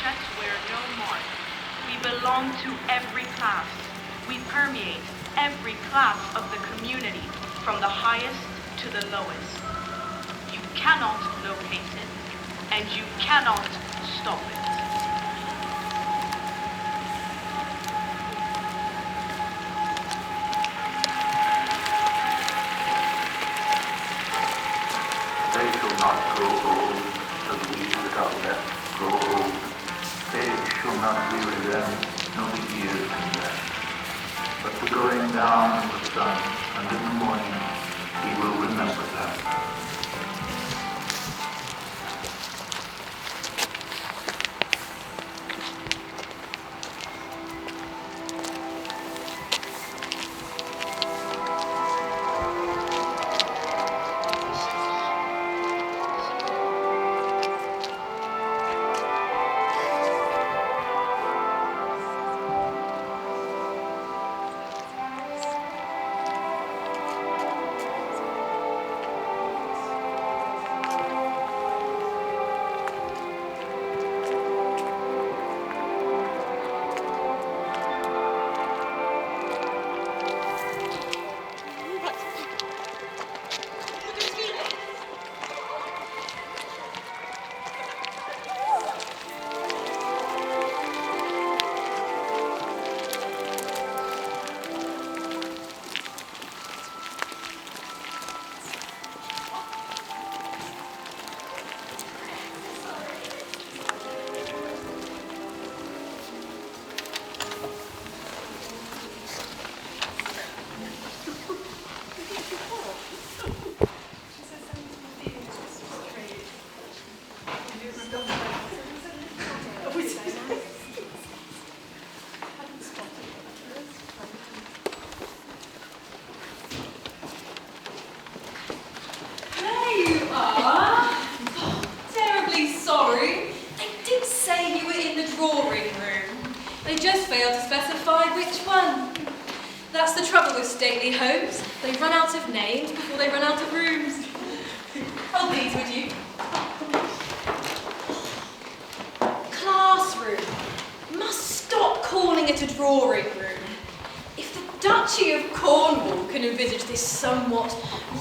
set where no mark. We belong to every class. We permeate every class of the community, from the highest to the lowest. You cannot locate it, and you cannot stop it. They shall not grow old, as we that are left grow old. They shall not weary them, nor the years condemn. But the going down of the sun, and in the morning he will remember them. That's the trouble with stately homes. They run out of names before they run out of rooms. Hold these, would you? Classroom. Must stop calling it a drawing room. If the Duchy of Cornwall can envisage this somewhat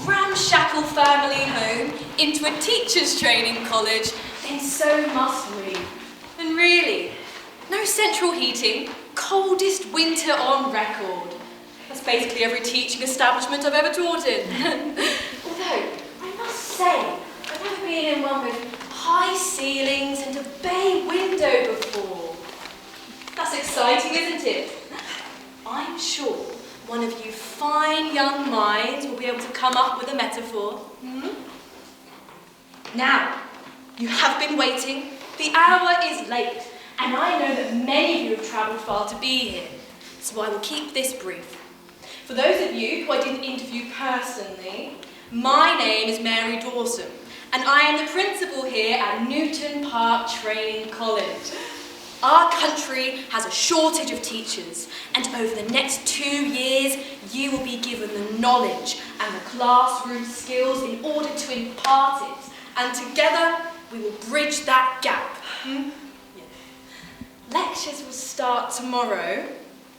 ramshackle family home into a teacher's training college, then so must we. And really, no central heating, coldest winter on record. That's basically every teaching establishment I've ever taught in. Although, I must say, I've never been in one with high ceilings and a bay window before. That's exciting, isn't it? I'm sure one of you fine young minds will be able to come up with a metaphor. Now, you have been waiting. The hour is late, and I know that many of you have travelled far to be here, so I will keep this brief. For those of you who I didn't interview personally, my name is Mary Dawson, and I am the principal here at Newton Park Training College. Our country has a shortage of teachers, and over the next 2 years, you will be given the knowledge and the classroom skills in order to impart it, and together we will bridge that gap. Lectures will start tomorrow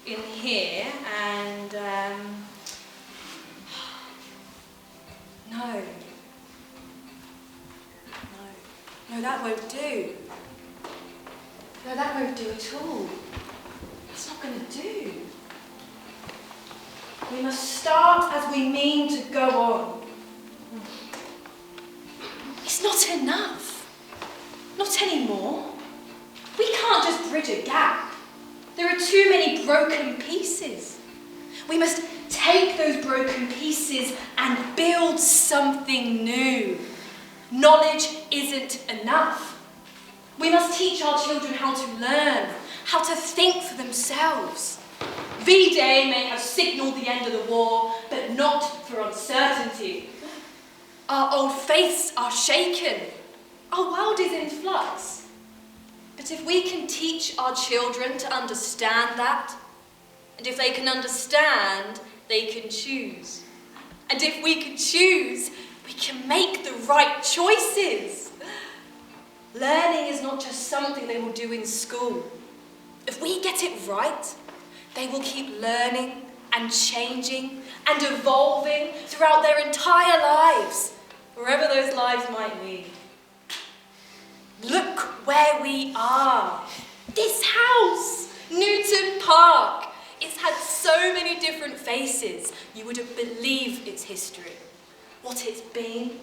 in here, and no, that won't do. No, that won't do at all. It's not going to do. We must start as we mean to go on. It's not enough. Not anymore. We can't just bridge a gap. There are too many broken pieces. We must take those broken pieces and build something new. Knowledge isn't enough. We must teach our children how to learn, how to think for themselves. V-Day may have signalled the end of the war, but not for uncertainty. Our old faiths are shaken. Our world is in flux. But if we can teach our children to understand that, and if they can understand, they can choose. And if we can choose, we can make the right choices. Learning is not just something they will do in school. If we get it right, they will keep learning and changing and evolving throughout their entire lives, wherever those lives might lead. Look where we are. This house, Newton Park. It's had so many different faces, you wouldn't believe its history. What it's been,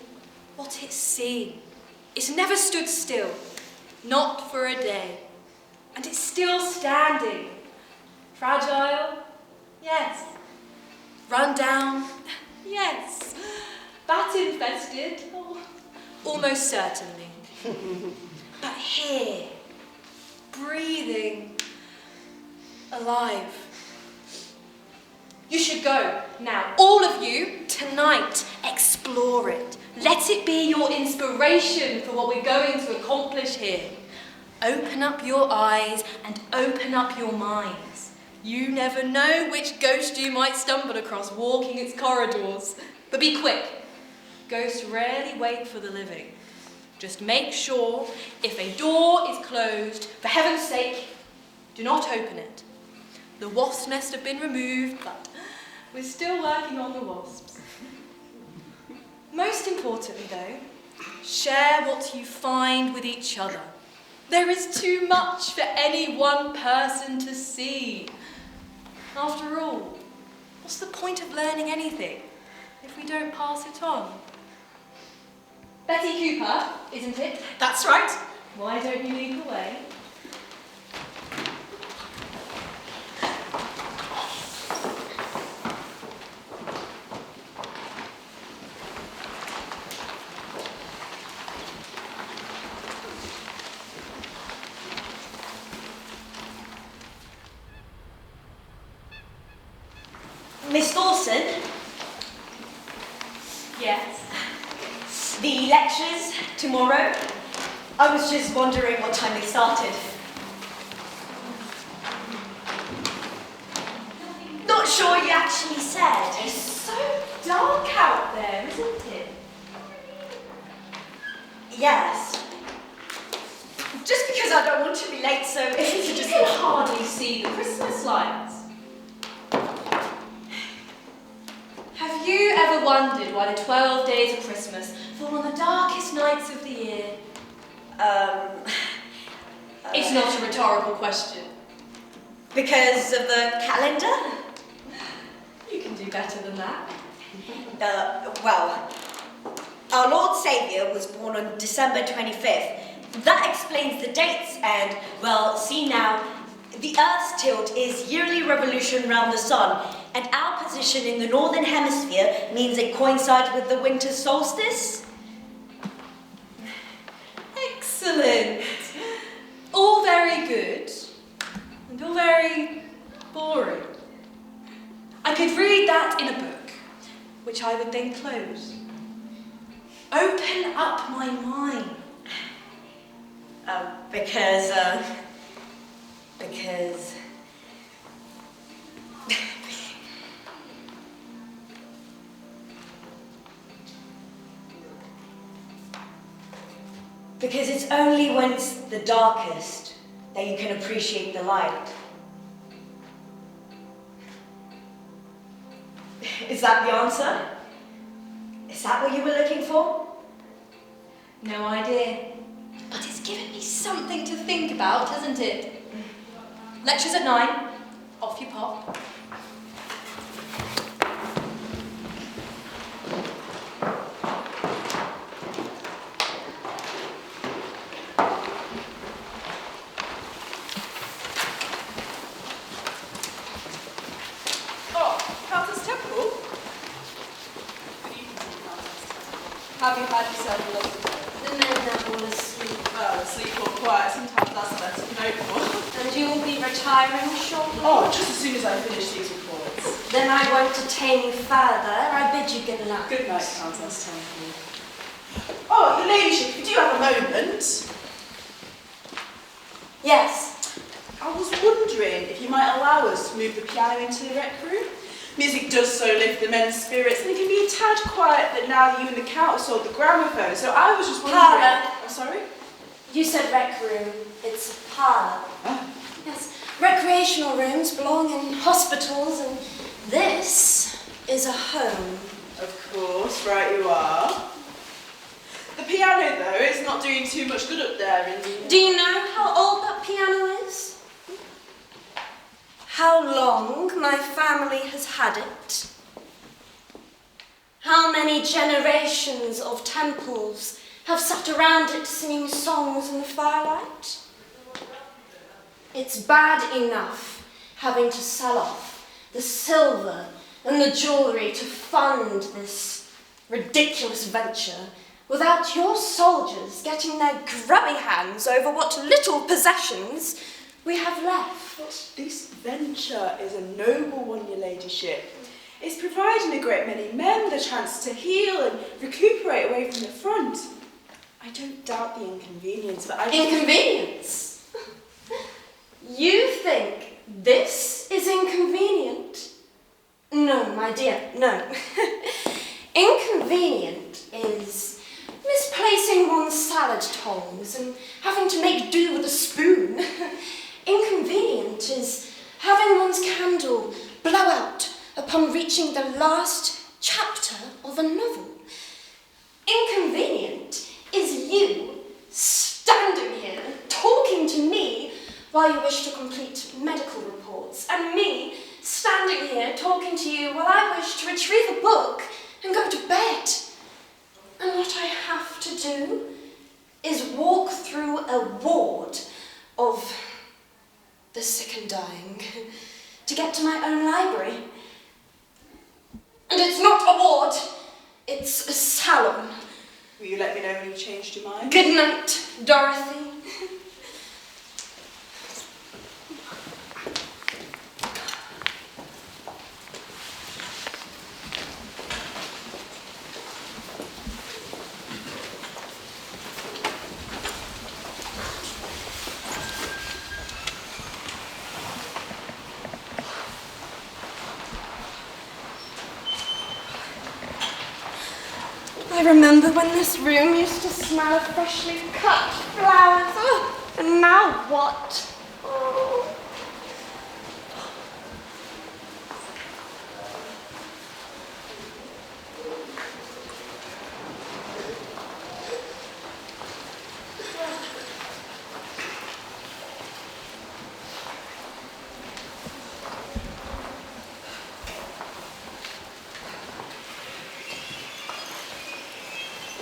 what it's seen. It's never stood still, not for a day. And it's still standing. Fragile? Yes. Run down? Yes. Bat infested? Oh, almost certainly. But here, breathing, alive. You should go now, all of you, tonight. Explore it. Let it be your inspiration for what we're going to accomplish here. Open up your eyes and open up your minds. You never know which ghost you might stumble across walking its corridors. But be quick. Ghosts rarely wait for the living. Just make sure if a door is closed, for heaven's sake, do not open it. The wasp nest have been removed, but we're still working on the wasps. Most importantly, though, share what you find with each other. There is too much for any one person to see. After all, what's the point of learning anything if we don't pass it on? Betty Cooper, isn't it? That's right. Why don't you lead the way? Miss Dawson, Yes. the lectures tomorrow. I was just wondering what time they started. Not sure you actually said. It's so dark out there, isn't it? Yes. Just because I don't want to be late, so if you could You just... can hardly see the Christmas lights. Have you ever wondered why the 12 days of Christmas fall on the darkest nights of the year? It's not a rhetorical question. Because of the calendar? You can do better than that. Well, our Lord Saviour was born on December 25th. That explains the dates and, well, see now, the Earth's tilt is yearly revolution round the sun, and our position in the Northern Hemisphere means it coincides with the winter solstice. Excellent. All very good, and all very boring. I could read that in a book, which I would then close. Open up my mind. Because it's only when it's the darkest that you can appreciate the light. Is that the answer? Is that what you were looking for? No idea. But it's given me something to think about, hasn't it? Lectures at 9. Off you pop. Have you had yourself a lot of The men are all asleep. well, sleep or quiet? Sometimes that's the best you can hope for. And you will be retiring shortly? Oh, just as soon as I finish these reports. Then I won't detain you further. I bid you good luck. Good night, Countess Temple. Oh, your ladyship, if you do have a moment, Yes. I was wondering if you might allow us to move the piano into the rec room. Music does so lift the men's spirits, and it can be a tad quiet that now that you and the Count have sold the gramophone. So I was just wondering... Carla. I'm sorry? You said rec room. It's a parlour. Yes, recreational rooms belong in hospitals, and this is a home. Of course, right you are. The piano, though, is not doing too much good up there in the... Do you know how old that piano is? How long my family has had it? How many generations of temples have sat around it singing songs in the firelight? It's bad enough having to sell off the silver and the jewellery to fund this ridiculous venture without your soldiers getting their grubby hands over what little possessions we have left. But this venture is a noble one, your ladyship. It's providing a great many men the chance to heal and recuperate away from the front. I don't doubt the inconvenience, but I... Inconvenience? You think this is inconvenient? No, my dear, no. Inconvenient is misplacing one's salad tongs and having to make do with a spoon. Inconvenient is having one's candle blow out upon reaching the last chapter of a novel. Inconvenient is you standing here talking to me while you wish to complete medical reports, and me standing here talking to you while I wish to retrieve a book and go to bed. And what I have to do is walk through a ward of the sick and dying to get to my own library. And it's not a ward, it's a salon. Will you let me know when you've changed your mind? Good night, Dorothy. I remember when this room used to smell of freshly cut flowers. Oh, and now what? Oh.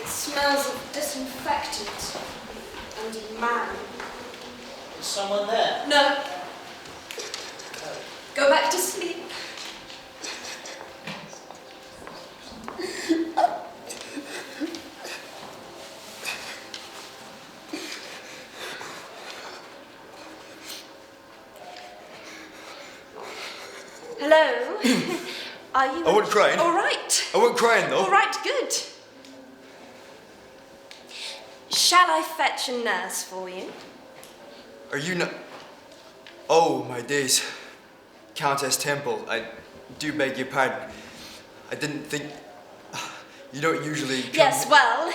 Smells of disinfectant and man. Is someone there? No. Go back to sleep. Hello? Are you... I wasn't crying. All right. I wasn't crying though. All right, good. Shall I fetch a nurse for you? Are you not... Oh, my days. Countess Temple, I do beg your pardon. I didn't think... You don't usually come... Yes, well,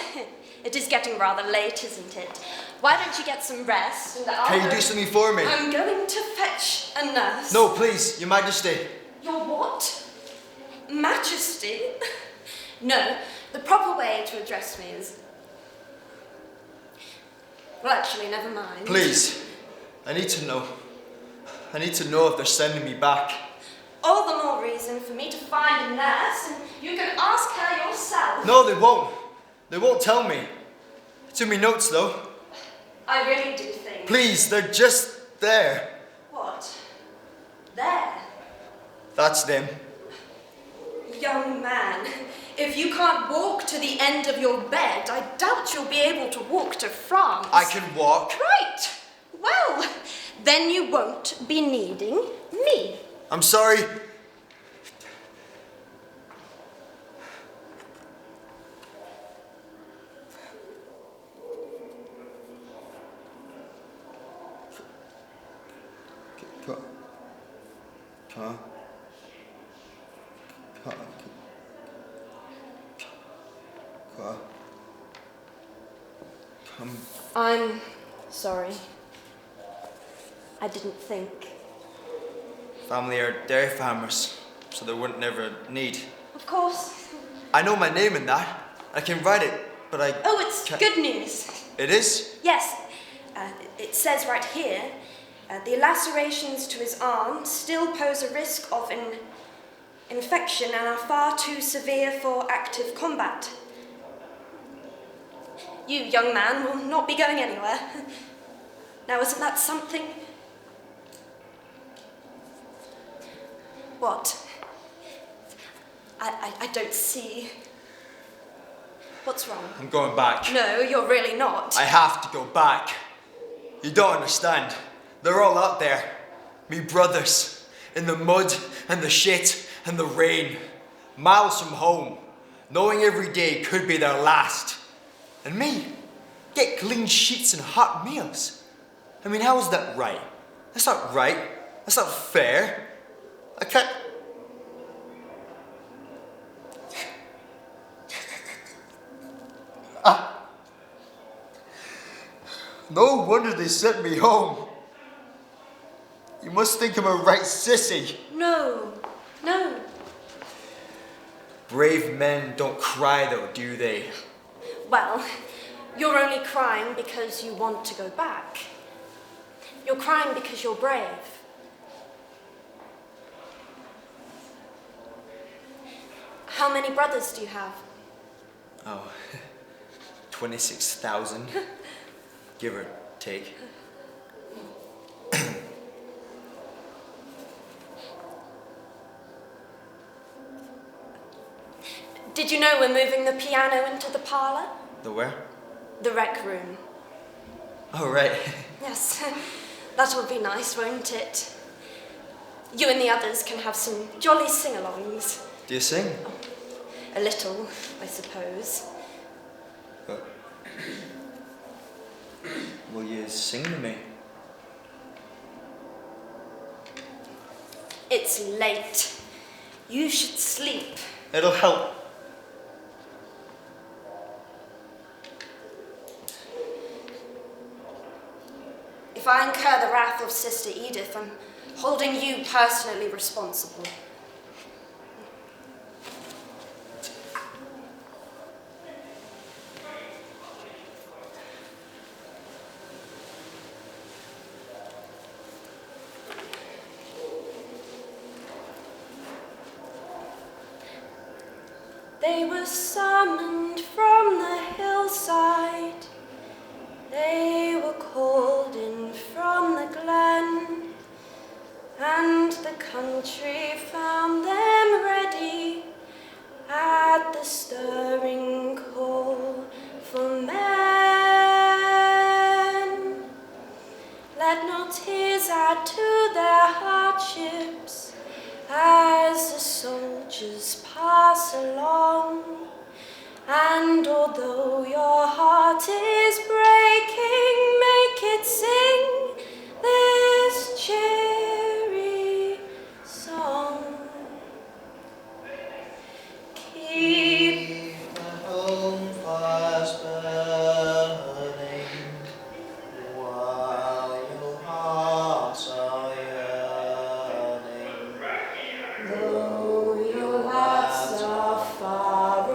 it is getting rather late, isn't it? Why don't you get some rest and I'll... Can you do something for me? I'm going to fetch a nurse. No, please, Your Majesty. Your what? Majesty? No, the proper way to address me is... Well, actually, never mind. Please, I need to know. I need to know if they're sending me back. All the more reason for me to find a nurse, and you can ask her yourself. No, they won't. They won't tell me. It's in my notes, though. I really do think... Please, they're just there. What? There? That's them. Young man, if you can't walk to the end of your bed, I doubt you'll be able to walk to France. I can walk. Right. Well, then you won't be needing me. I'm sorry. I'm Sorry. I didn't think. Family are dairy farmers, so they wouldn't never need. Of course. I know my name in that. I can write it, but I Oh, it's can't. good news. It is? Yes. It says right here, the lacerations to his arm still pose a risk of infection and are far too severe for active combat. You, young man, will not be going anywhere. Now, isn't that something? What? I don't see. What's wrong? I'm going back. No, you're really not. I have to go back. You don't understand. They're all out there. Me brothers. In the mud and the shit and the rain. Miles from home. Knowing every day could be their last. And me, get clean sheets and hot meals. I mean, how is that right? That's not right. That's not fair. I can't... No wonder they sent me home. You must think I'm a right sissy. No. Brave men don't cry though, do they? Well, you're only crying because you want to go back. You're crying because you're brave. How many brothers do you have? Oh, 26,000. Give or take. Did you know we're moving the piano into the parlour? The where? The rec room. Oh, right. Yes, that'll be nice, won't it? You and the others can have some jolly sing-alongs. Do you sing? A little, I suppose. Will you sing to me? It's late. You should sleep. It'll help. If I incur the wrath of Sister Edith, I'm holding you personally responsible. They were summoned from the hillside. They were called in from the glen, and the country found them ready at the stirring call for men. Let no tears add to their hardships as the soldiers pass along. And although your heart is breaking, make it sing this cheery song. Keep the home fires burning while your hearts are yearning. though your lads are far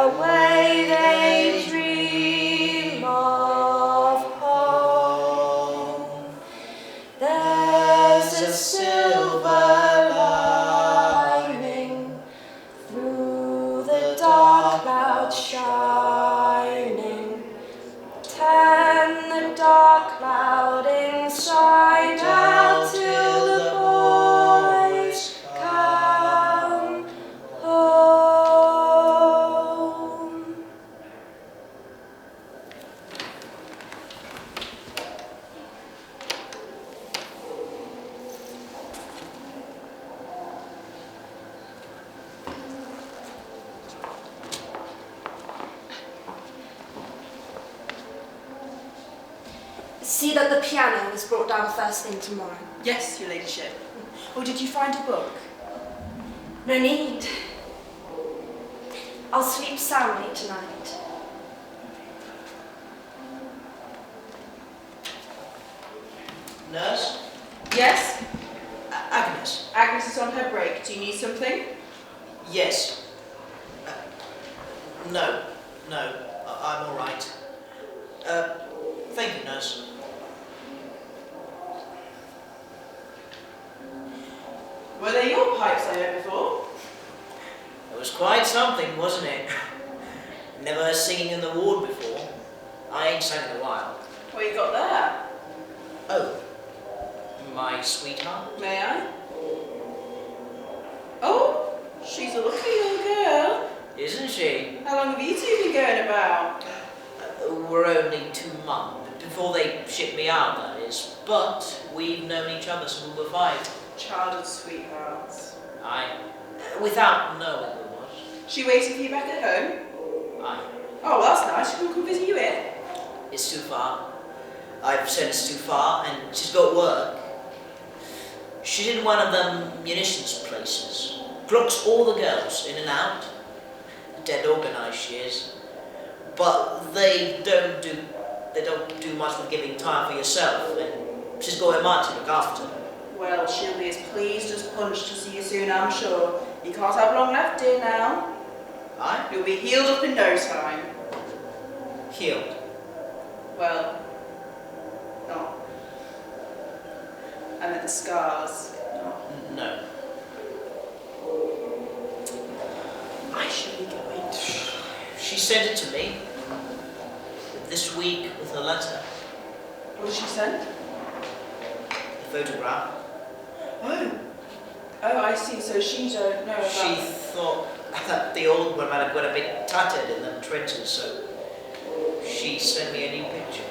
away, they dream of home. There's a silver lining through the dark clouds shining. Turn the dark cloud inside out till the boys come home. See that the piano is brought down first thing tomorrow. Yes, your ladyship. Or did you find a book? No need. I'll sleep soundly tonight. Yes? Agnes. Agnes is on her break. Do you need something? Yes. No. I'm all right. Thank you, nurse. Were they your pipes I heard before? It was quite something, wasn't it? Never singing in the ward before. I ain't sang in a while. What you got there? Oh, my sweetheart? May I? Oh, she's a lucky young girl. Isn't she? How long have you two been going about? We're only 2 months. Before they shipped me out, that is. But we've known each other since we were 5. Childhood sweethearts. Aye. Without knowing who it was. She waiting for you back at home? Aye. Oh, well, that's nice. She can come visit you here. It's too far. I've said it's too far, and she's got work. She's in one of them munitions places. Clocks all the girls in and out. Dead organised she is. But they don't do much with giving time for yourself, and she's got her mind to look after. Well, she'll be as pleased as punch to see you soon, I'm sure. You can't have long left, dear, now. Aye? You'll be healed up in no time. Healed. Well, not. I meant the scars. No. I should be going. She sent it to me. This week with a letter. What did she send? A photograph. Oh. Oh, I see. So she don't know about... She thought that the old one might have got a bit tattered in them trenches, so she sent me a new picture.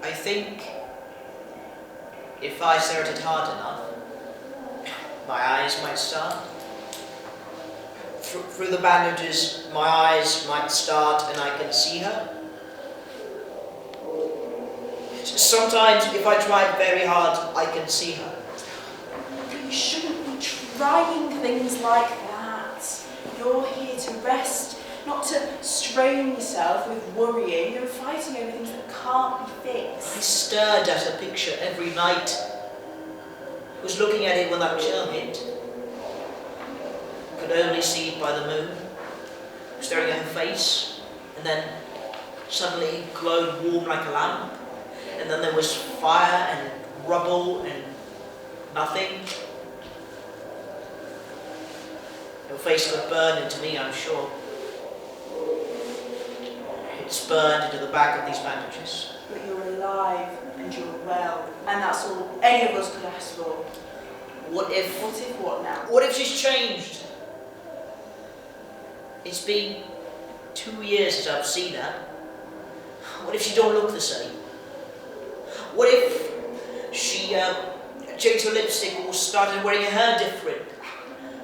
I think if I stared at it hard enough, my eyes might start. Through the bandages, my eyes might start and I can see her. Sometimes, if I try very hard, I can see her. You shouldn't be trying things like that. You're here to rest, not to strain yourself with worrying. You're fighting over things that can't be I fixed. stared at her picture every night. Was looking at it when that chill hit. Could only see it by the moon. Staring at her face, and then suddenly it glowed warm like a lamp. And then there was fire and rubble and nothing. Her face got burned into me, I'm sure. It's burned into the back of these bandages. But you're alive and you're well, and that's all any of us could ask for. What if... What if what now? What if she's changed? It's been 2 years since I've seen her. What if she don't look the same? What if she changed her lipstick or started wearing her hair different?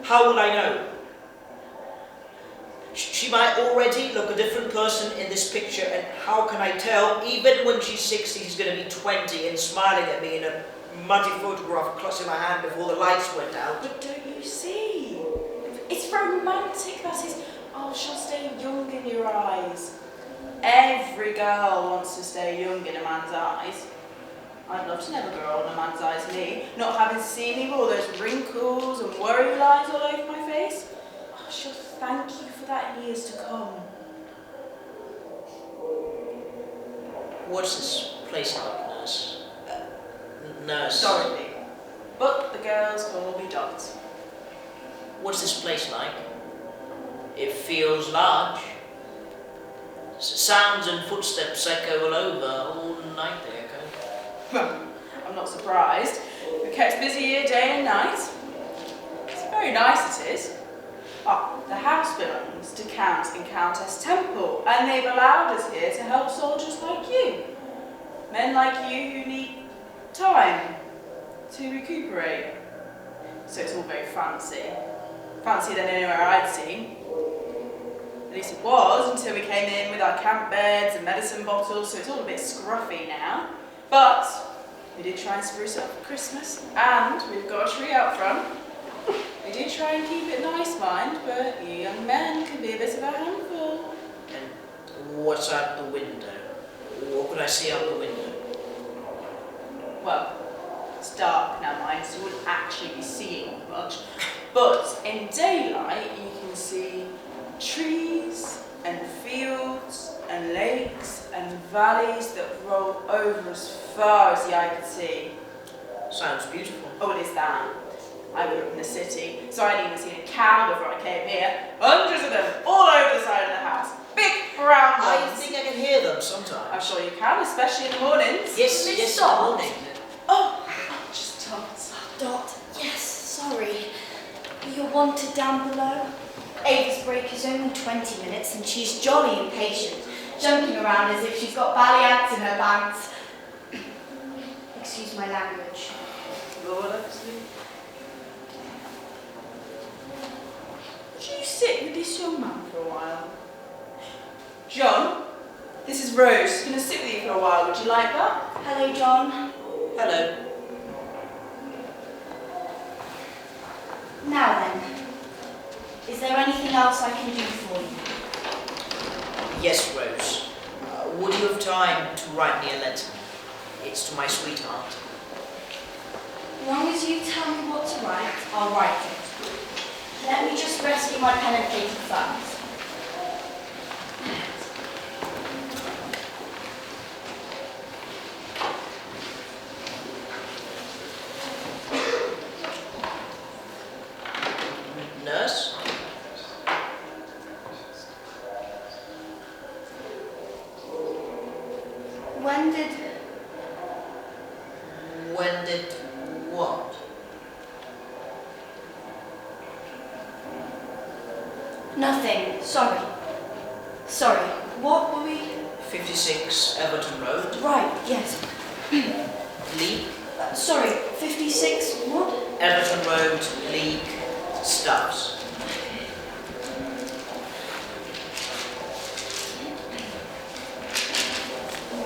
How will I know? She might already look a different person in this picture, and how can I tell? Even when she's 60, she's going to be 20 and smiling at me in a muddy photograph clutching my hand before the lights went out. But don't you see? It's romantic, that is. Oh, she'll stay young in your eyes. Every girl wants to stay young in a man's eyes. I'd love to never grow old in a man's eyes, me. Not having to see me with all those wrinkles and worry lines all over my face. Oh, she'll thank you for that in years to come. What's this place like, nurse? Nurse. Dorothy. But the girls call me Dot. What's this place like? It feels large. Sounds and footsteps echo all over. All night they echo. Well, I'm not surprised. We're kept busy here day and night. It's very nice it is. Oh, the house belongs to Count and Countess Temple, and they've allowed us here to help soldiers like you. Men like you who need time to recuperate. So it's all very fancy. Fancier than anywhere I'd seen. At least it was until we came in with our camp beds and medicine bottles, so it's all a bit scruffy now. But we did try and spruce it up for Christmas, and we've got a tree out front. We did try and keep it nice, mind, but you young men can be a bit of a handful. And what's out the window? What could I see out the window? Well, it's dark now, mind, so you wouldn't actually be seeing much. But in daylight, you can see trees and fields and lakes and valleys that roll over as far as the eye could see. Sounds beautiful. Oh, it is that. I grew up in the city, so I hadn't even seen a cow before I came here. Hundreds of them, all over the side of the house. Big brown I ones. think I can hear them sometimes. I'm sure you can, especially in the mornings. Yes, Miss yes, Dot? morning. Oh, just Dot. Dot, yes, sorry. You're wanted down below. Ava's break is only 20 minutes and she's jolly impatient, jumping around as if she's got ballyats in her pants. Excuse my language. Lord, actually. Would you sit with this young man for a while? John, this is Rose. She's going to sit with you for a while. Would you like that? Hello, John. Hello. Now then, is there anything else I can do for you? Yes, Rose. Would you have time to write me a letter? It's to my sweetheart. As long as you tell me what to write, I'll write it. Let me just rescue my pen and paper first. Nurse? When did what? Nothing. Sorry. Sorry. What were we? 56 Everton Road. Right, yes. Leek. Sorry, 56 what? Everton Road, Leek, Stubbs.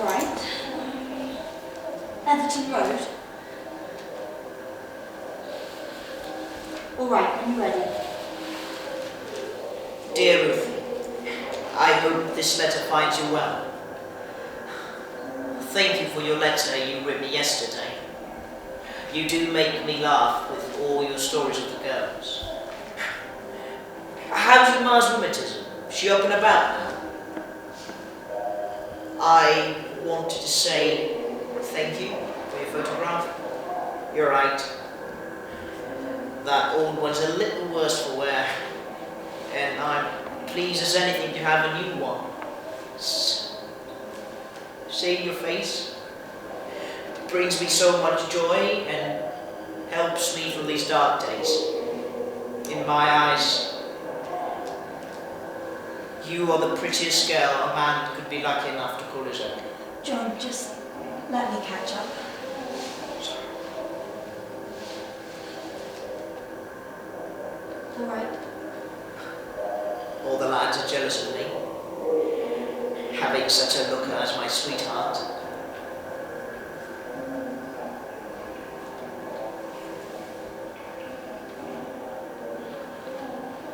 Right. Everton Road. All right, I'm ready. Dear Ruth, I hope this letter finds you well. Thank you for your letter you wrote me yesterday. You do make me laugh with all your stories of the girls. How's your ma's rheumatism? She up and about now? I wanted to say thank you for your photograph. You're right. That old one's a little worse for wear. And I'm pleased as anything to have a new one. Seeing your face brings me so much joy and helps me through these dark days. In my eyes, you are the prettiest girl a man could be lucky enough to call his own. John, just let me catch up. All right. All the lads are jealous of me, having such a looker as my sweetheart.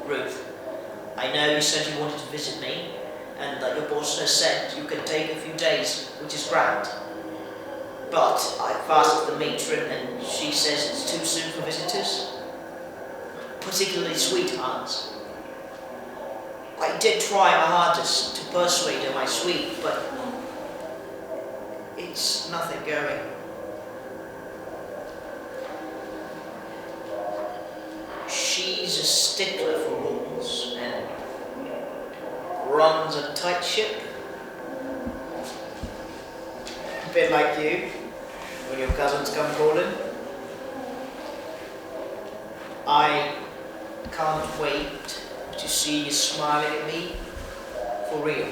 Ruth, I know you said you wanted to visit me, and that your boss has said you can take a few days, which is grand. But I've asked the matron, and she says it's too soon for visitors, particularly sweethearts. I did try my hardest to persuade her my sweet, but it's nothing going. She's a stickler for rules and runs a tight ship. A bit like you, when your cousins come calling. I can't wait to see you smiling at me for real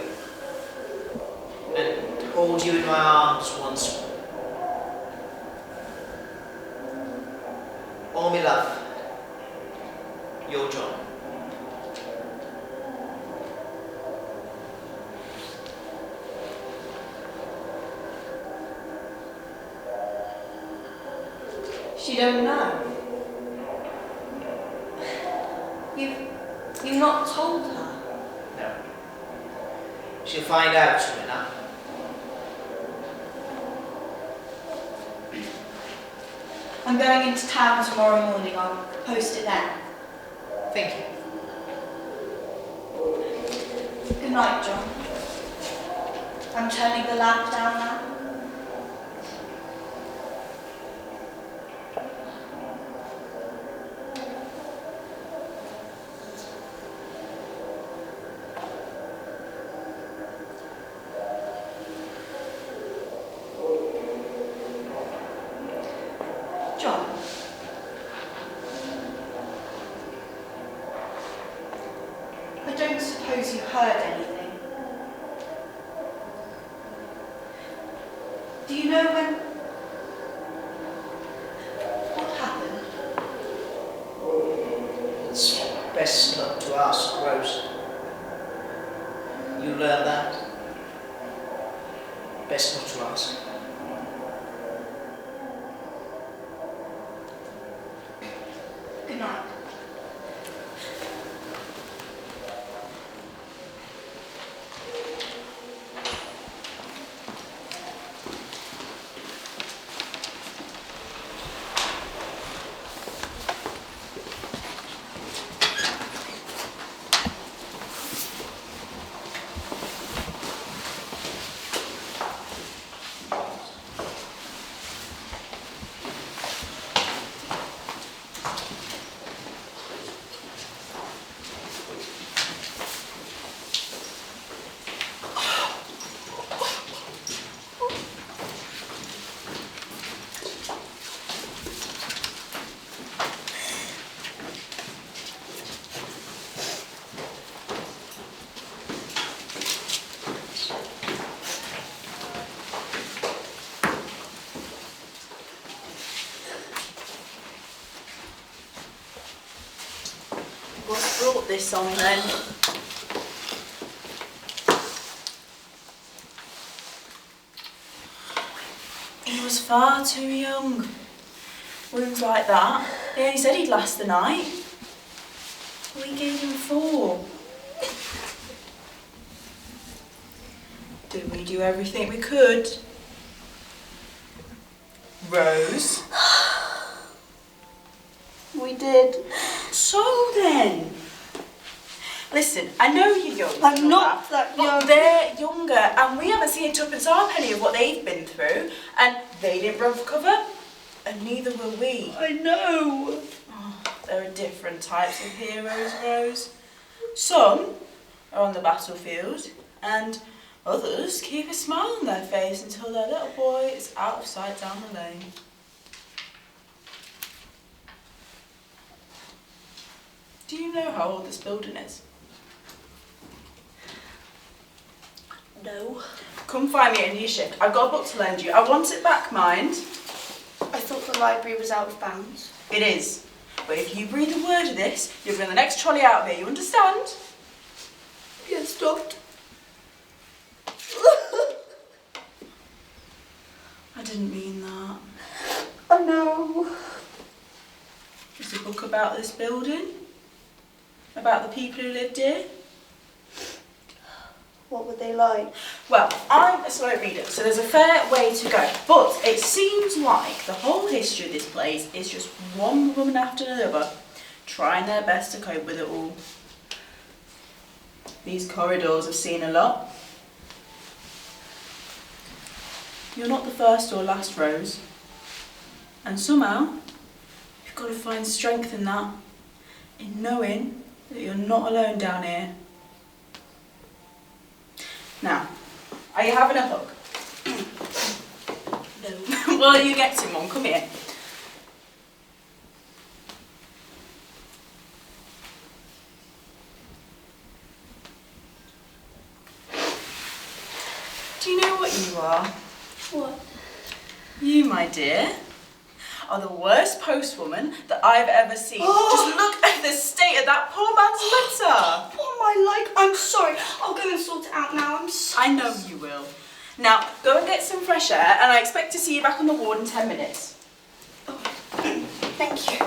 and hold you in my arms once more. All me love, your John. She don't know. You've not told her. No. She'll find out soon enough. I'm going into town tomorrow morning. I'll post it then. Thank you. Good night, John. I'm turning the lamp down now. John. I don't suppose you heard anything. Do you know what happened? It's best not to ask, Rose. You learn that? Best not to ask. Good night. What's brought this on then? He was far too young. Wounds like that. He only said he'd last the night. We gave him 4. Did we do everything we could? Rose? We did. So then? Listen, I know you're young. I'm not that but young. they're younger, and we haven't seen a tuppence halfpenny of what they've been through, and they didn't run for cover, and neither will we. I know. Oh, there are different types of heroes, Rose. Some are on the battlefield, and others keep a smile on their face until their little boy is out of sight down the lane. Do you know how old this building is? No. Come find me at your shift. I've got a book to lend you. I want it back, mind. I thought the library was out of bounds. It is. But if you breathe a word of this, you'll bring the next trolley out of here. You understand? Yes, Doctor. I didn't mean that. I know. It's a book about this building. About the people who lived here. What were they like? Well, I'm a slow reader, so there's a fair way to go. But it seems like the whole history of this place is just one woman after another, trying their best to cope with it all. These corridors have seen a lot. You're not the first or last, Rose. And somehow, you've got to find strength in that, in knowing that you're not alone down here. Now, are you having a hug? No. Well, you get him, Mum. Come here. Do you know what you are? What? You, my dear, are the worst postwoman that I've ever seen. Just look at the state of that poor man's letter. What am I like? I'm sorry. I'll go and sort it out now. I'm sorry. I know you will. Now, go and get some fresh air, and I expect to see you back on the ward in 10 minutes. Oh, thank you.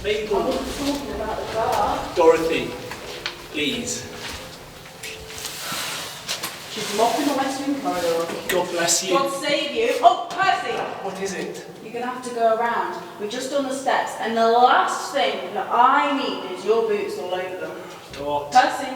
Mabel. Talking about the car. Dorothy, please. She's mopping the West Wing corridor. God bless you. God save you. Oh, Percy! What is it? You're going to have to go around. We've just done the steps, and the last thing that I need is your boots all over them. What? Percy!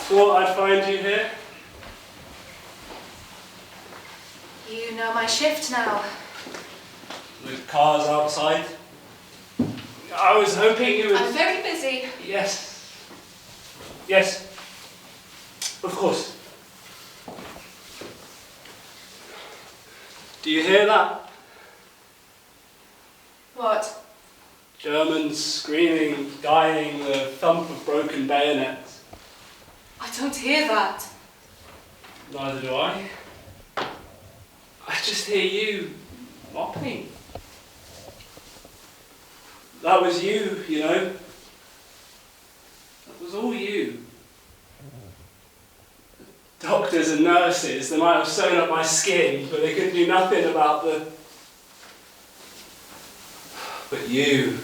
Thought I'd find you here. You know my shift now. With cars outside. I was hoping you would... I'm very busy. Yes. Yes. Of course. Do you hear that? What? Germans screaming, dying, the thump of broken bayonets. I don't hear that. Neither do I. I just hear you mopping. That was you, you know. That was all you. Doctors and nurses, they might have sewn up my skin, but they couldn't do nothing about the... But you,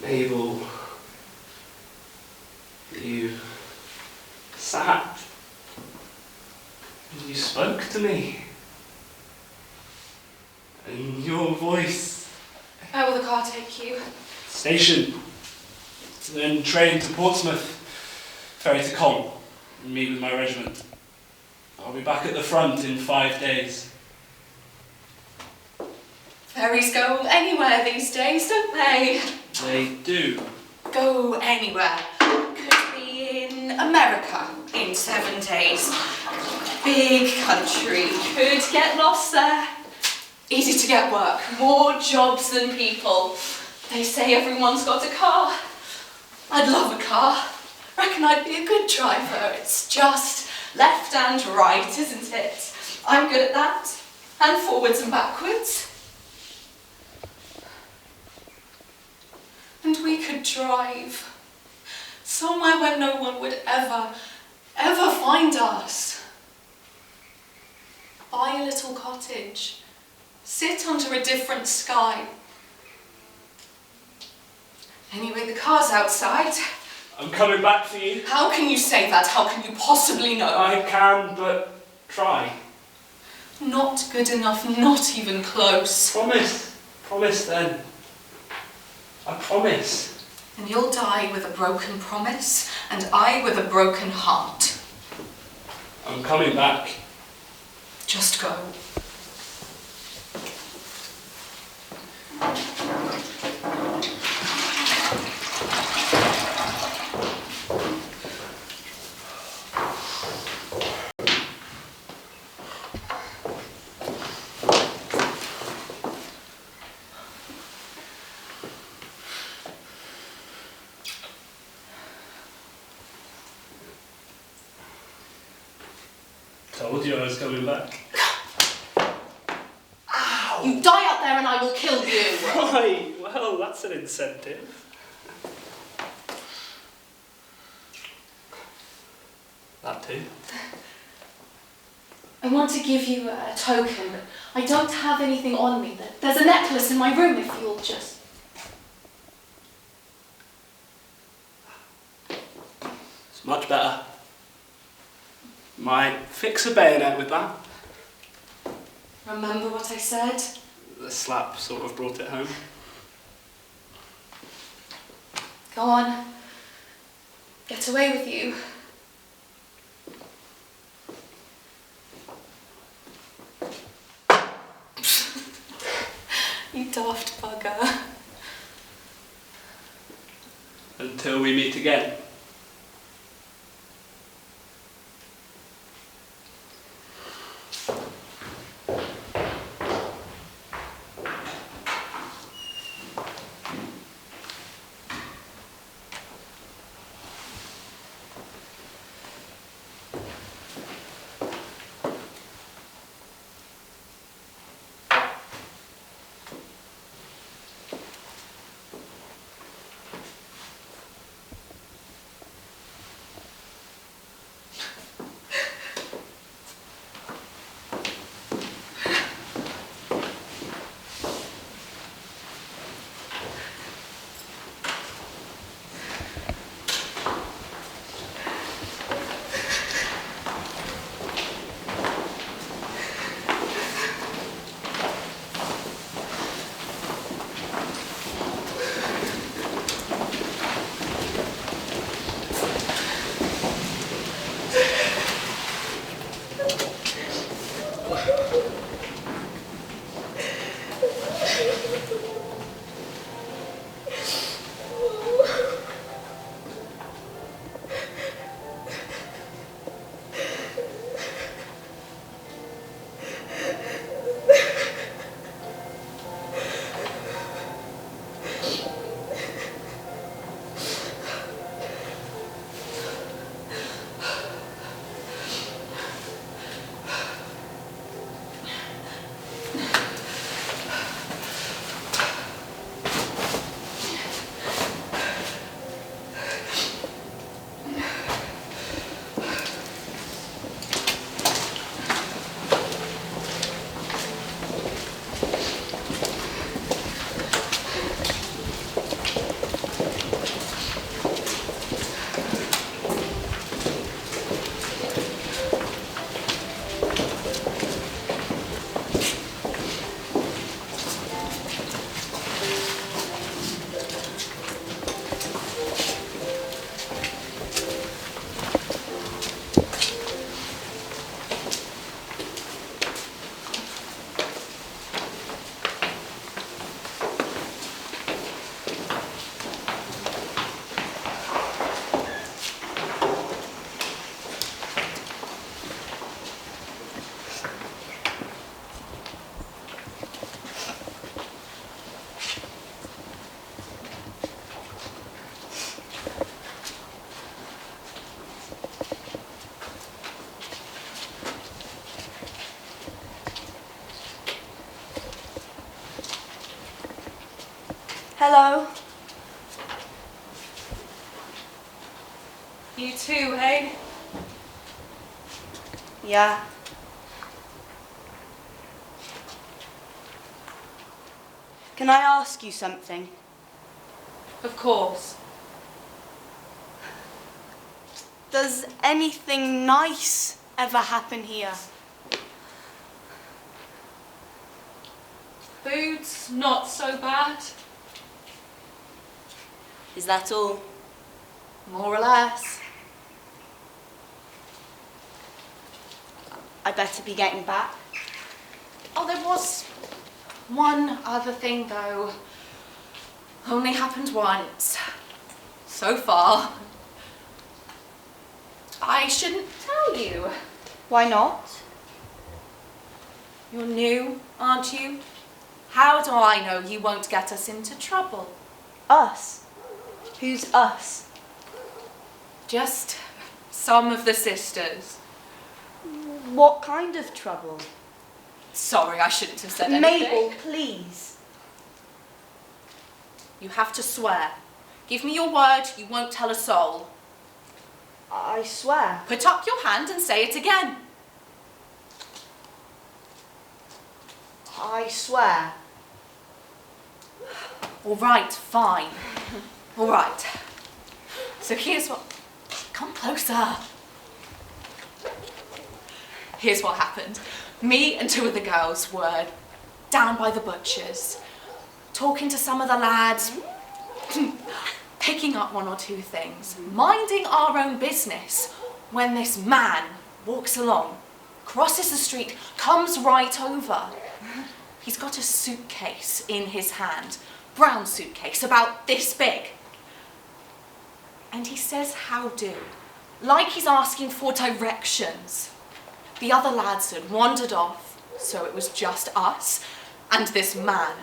Mabel, you sat and you spoke to me. And your voice. Where will the car take you? Station. Then train to Portsmouth. Ferry to Caen. And meet with my regiment. I'll be back at the front in 5 days. Ferries go anywhere these days, don't they? They do. Go anywhere. Could be in America in 7 days. Big country. Could get lost there. Easy to get work. More jobs than people. They say everyone's got a car. I'd love a car. Reckon I'd be a good driver. It's just left and right, isn't it? I'm good at that. And forwards and backwards. And we could drive somewhere where no one would ever find us. Buy a little cottage. Sit under a different sky. Anyway, the car's outside. I'm coming back for you. How can you say that? How can you possibly know? I can, but try. Not good enough, not even close. Promise. Promise then. I promise. And you'll die with a broken promise, and I with a broken heart. I'm coming back. Just go. Told you I was coming back. You die out there and I will kill you. Why? Well, that's an incentive. That too. I want to give you a token, but I don't have anything on me. There's a necklace in my room if you'll just... It's much better. Might fix a bayonet with that. Remember what I said? The slap sort of brought it home. Go on. Get away with you. You daft bugger. Until we meet again. Hello. You too, hey? Yeah. Can I ask you something? Of course. Does anything nice ever happen here? Food's not so bad. Is that all? More or less. I better be getting back. Oh, there was one other thing, though. Only happened once. So far. I shouldn't tell you. Why not? You're new, aren't you? How do I know you won't get us into trouble? Us? Who's us? Just some of the sisters. What kind of trouble? Sorry, I shouldn't have said anything. Mabel, please. You have to swear. Give me your word you won't tell a soul. I swear. Put up your hand and say it again. I swear. All right, fine. All right. So here's what... Come closer. Here's what happened. Me and two of the girls were down by the butcher's, talking to some of the lads, picking up one or two things, minding our own business, when this man walks along, crosses the street, comes right over. He's got a suitcase in his hand, brown suitcase, about this big. And he says, "How do?" like he's asking for directions. The other lads had wandered off, so it was just us and this man.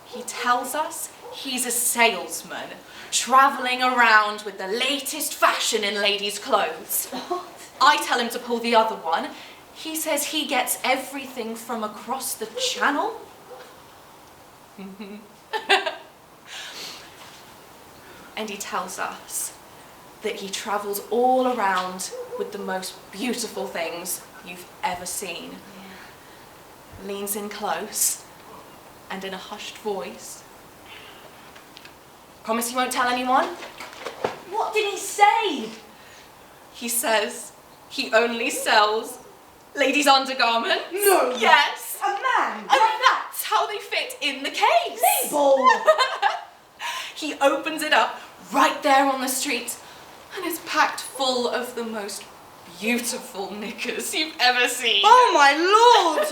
He tells us he's a salesman, travelling around with the latest fashion in ladies' clothes. I tell him to pull the other one. He says he gets everything from across the channel. And he tells us that he travels all around with the most beautiful things you've ever seen. Yeah. Leans in close and in a hushed voice. Promise you won't tell anyone? What did he say? He says he only sells ladies' undergarments. No. Yes. A man? And that's how they fit in the case. Mabel! He opens it up right there on the street and it's packed full of the most beautiful knickers you've ever seen. Oh my lord!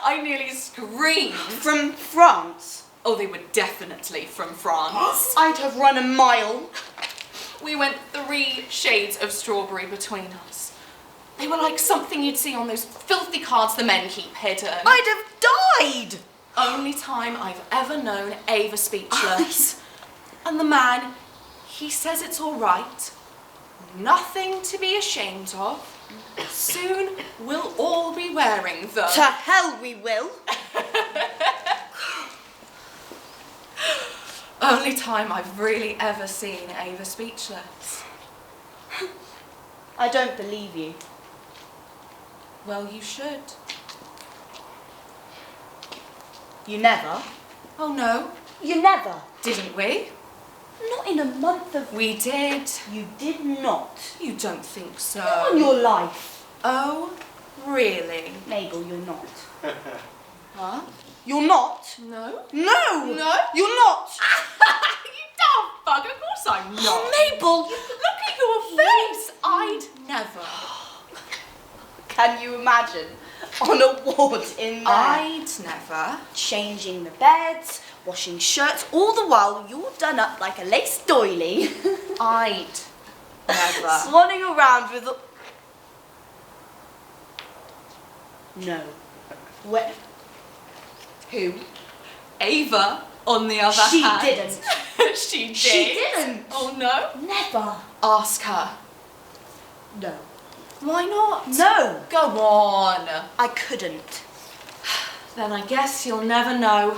I nearly screamed. From France? Oh, they were definitely from France. I'd have run a mile. We went 3 shades of strawberry between us. They were like something you'd see on those filthy cards the men keep hidden. I'd have died! Only time I've ever known Ava speechless. And the man, he says it's all right. Nothing to be ashamed of. Soon we'll all be wearing them. To hell we will. Only time I've really ever seen Ava speechless. I don't believe you. Well, you should. You never? Oh no. You never? Didn't we? Not in a month of... We did. You did not. You don't think so? Not on your life. Oh, really? Mabel, you're not. Huh? You're not? No. No! No? You're not! You dumb bug, of course I'm not. Oh, Mabel! Look at your face! I'd never. Can you imagine? On a ward in there. I'd never. Changing the beds, washing shirts, all the while you're done up like a lace doily. I'd never. Swanning around with a... No. Where? Who? Ava, on the other She hand. didn't. She did. She didn't. Oh no? Never. Ask her. No. Why not? No. Go on. I couldn't. Then I guess you'll never know.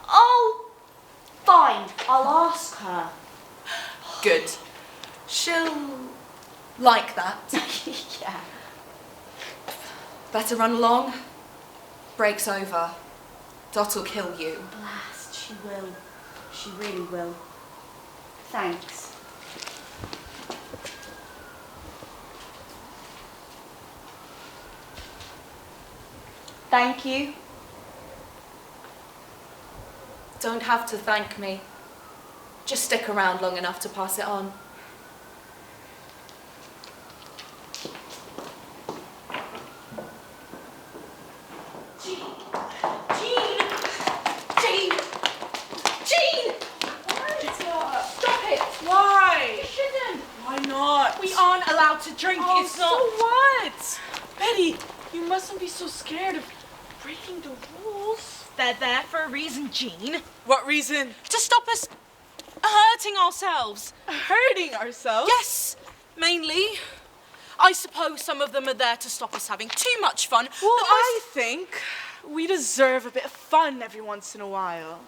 Oh, fine. I'll ask her. Good. She'll like that. Yeah. Better run along. Break's over. Dot'll kill you. Blast, she will. She really will. Thanks. Thank you. Don't have to thank me. Just stick around long enough to pass it on. To drink, Oh, it's not. so what? Betty, you mustn't be so scared of breaking the rules. They're there for a reason, Jean. What reason? To stop us hurting ourselves. Hurting ourselves? Yes, mainly. I suppose some of them are there to stop us having too much fun. Well, I think we deserve a bit of fun every once in a while.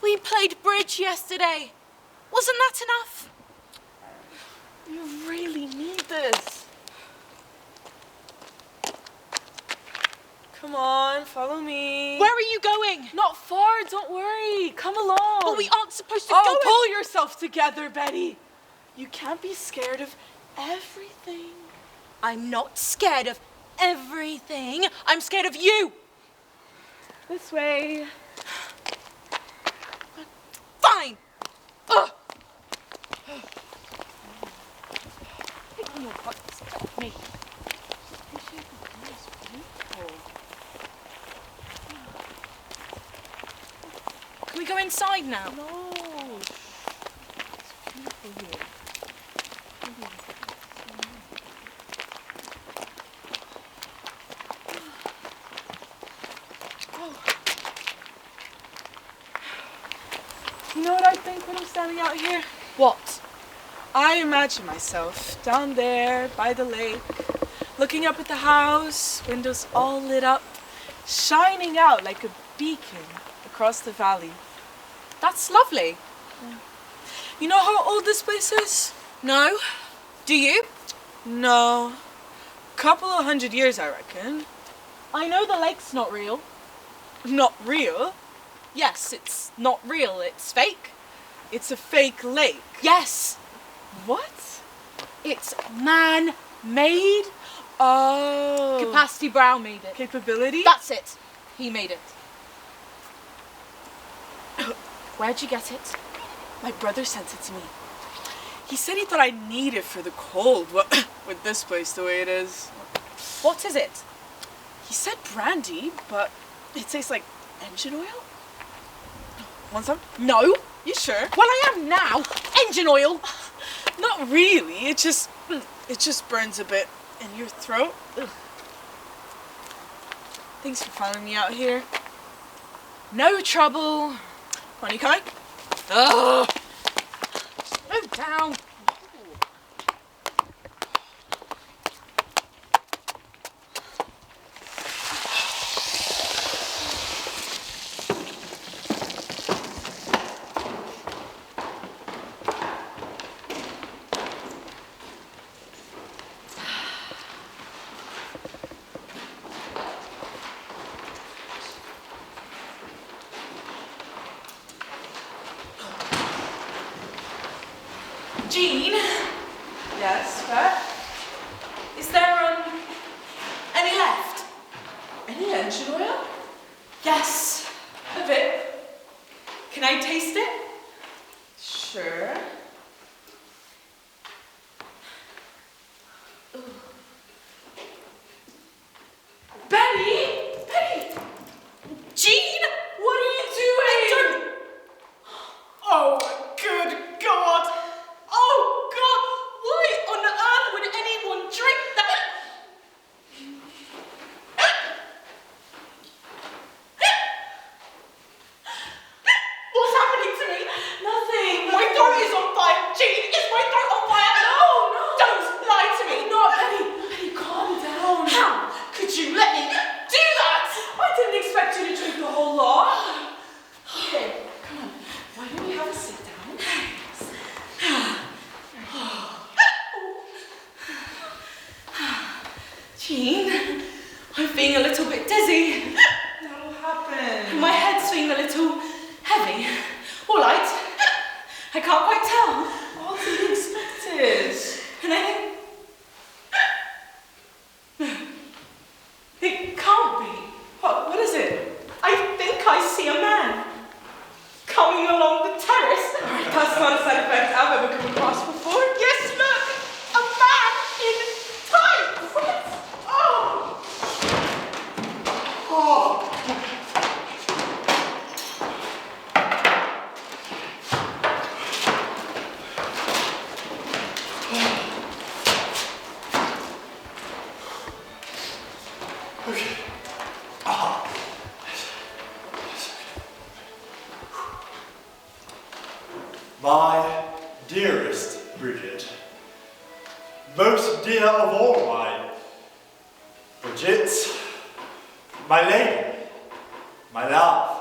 We played bridge yesterday. Wasn't that enough? You really need this. Come on, follow me. Where are you going? Not far, don't worry. Come along. But we aren't supposed to Oh, go. pull yourself together, Betty. You can't be scared of everything. I'm not scared of everything. I'm scared of you. This way. Fine. Ugh. Me. Can we go inside now? No. It's beautiful here. You know what I think when I'm standing out here? What? I imagine myself down there by the lake, looking up at the house, windows all lit up, shining out like a beacon across the valley. That's lovely. You know how old this place is? No? Do you? No. Couple of 100 years, I reckon. I know the lake's not real. Not real? Yes, it's not real. It's fake. It's a fake lake. Yes. What? It's man-made. Oh. Capacity Brown made it. Capability? That's it. He made it. Where'd you get it? My brother sent it to me. He said he thought I'd need it for the cold, with this place the way it is. What is it? He said brandy, but it tastes like engine oil. Want some? No. You sure? Well, I am now. Engine oil. Not really. It just burns a bit in your throat. Ugh. Thanks for following me out here. No trouble. Are you coming? Ugh. Move down. Jean, Yes, what? is there any left? Any engine oil? Yes, a bit. Can I taste it? Sure. Betty! Betty! Jean, what are you doing? Oh, good God! Oh, God! Why on earth would anyone drink that? What's happening to me? Nothing. My throat is on fire. Jean, is my throat on fire? No, no. Don't lie to me. No, Betty. Betty, calm down. How could you let me do that? I didn't expect you to drink the whole lot. Okay, come on. Why don't we have a sit down? Jean, I'm feeling a little bit dizzy. That'll happen. My head's feeling a little heavy. Or light. I can't quite tell. All to be expected. And I think... It can't be. What is it? I think I see a man coming along the terrace. That's not a side effect I've ever come across before. Yes, look! A man in tights! Oh! Oh! Mom, Dearest Bridget, most dear of all my Bridgets, my lady, my love,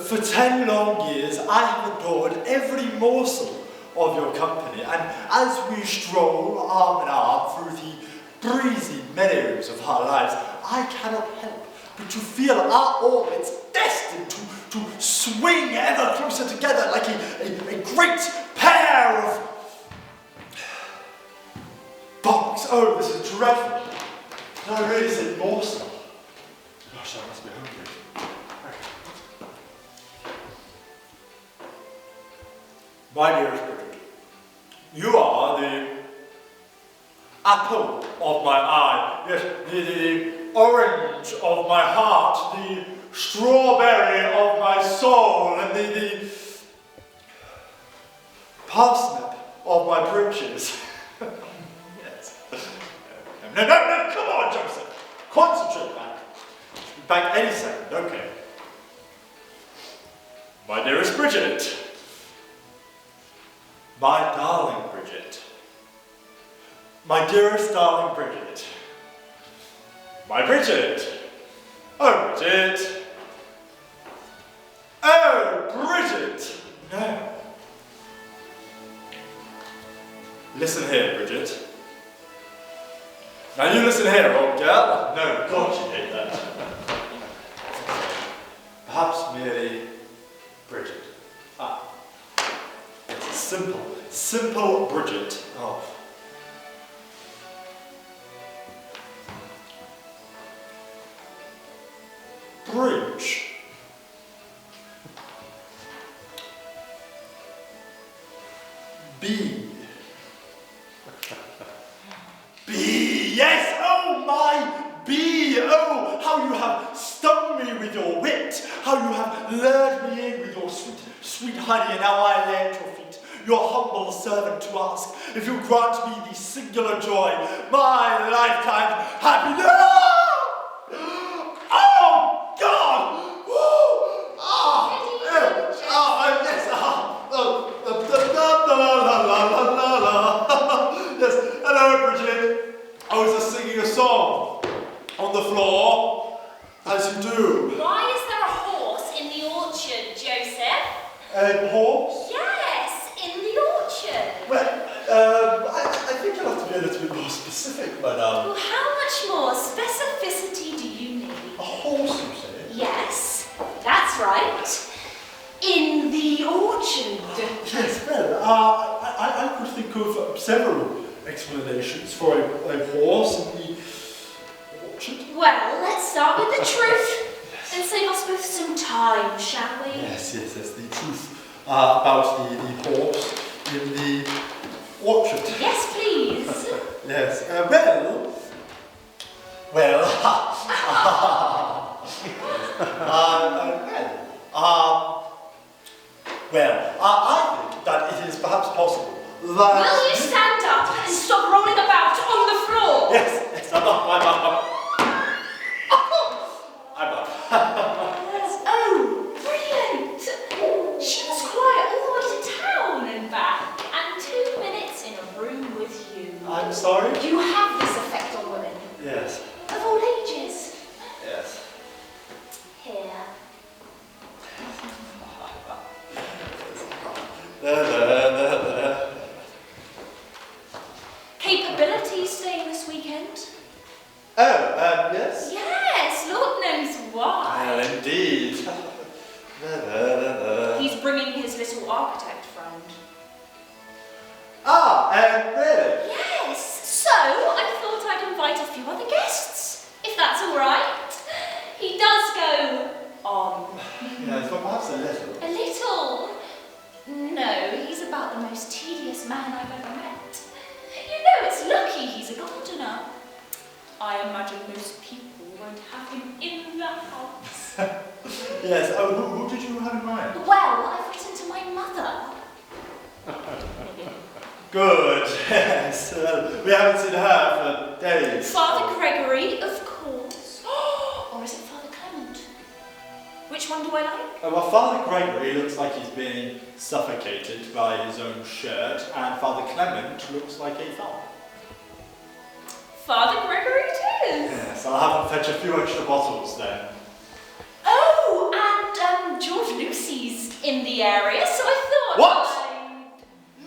for 10 long years I have adored every morsel of your company, and as we stroll arm in arm through the breezy meadows of our lives, I cannot help but to feel our orbits destined to swing ever closer together like a great pair of box. Oh, this is dreadful. Did I really say morsel? Gosh, I must be hungry. My dearest Bridget, you are the apple of my eye, yes, the orange of my heart, the strawberry of my soul, and the parsnip of my britches. Yes. No, come on, Joseph. Concentrate, man. Back any second, okay. My dearest Bridget. My darling Bridget. My dearest darling Bridget. My Bridget. Oh, Bridget. Oh, Bridget. No. Listen here, Bridget. Now you listen here, old girl. No, God, you hate that. Perhaps merely Bridget. Ah. It's a simple Bridget. Oh. Bridge. B. B, yes, oh my B, oh, how you have stung me with your wit, how you have lured me in with your sweet honey, and now I lay at your feet, your humble servant, to ask if you grant me the singular joy, my lifetime happiness. Oh, God! Woo! Yes, hello, Bridget. I was just singing a song on the floor, as you do. Why is there a horse in the orchard, Joseph? A horse? Yes, in the orchard. Well, I think you'll have to be a little bit more specific, madame. Well, how much more specificity do you need? A horse, you say? Yes, that's right. In the orchard. Yes, well, I could think of several explanations for a horse in the orchard. Well, let's start with the truth and save us both some time, shall we? Yes, the truth about the horse in the orchard. Yes, please. Yes, I think that it is perhaps possible that... Will you stand up and stop rolling about on the floor? Yes, I'm up. Oh, brilliant! She was quiet all the way to town and back, and 2 minutes in a room with you. I'm sorry? You have this effect on women. Yes. Of all ages. Yes. Here. There. Capabilities staying this weekend? Oh, yes? Yes, Lord knows why. Well, indeed. He's bringing his little architect friend. Really? Yes, so I thought I'd invite a few other guests, if that's all right. He does go on. Yes, but perhaps a little. A little? No, he's about the most tedious man I've ever met. You know, it's lucky he's a gardener. I imagine most people won't have him in the house. Yes, who did you have in mind? Well, I've written to my mother. Good, yes. We haven't seen her for days. Father Gregory, of course. Or is it Father Clement? Which one do I like? Well, Father Gregory looks like he's being suffocated by his own shirt, and Father Clement looks like a thumb. Father Gregory it is. Yes, I'll have to fetch a few extra bottles then. Oh, and George Lucy's in the area, so I thought. What?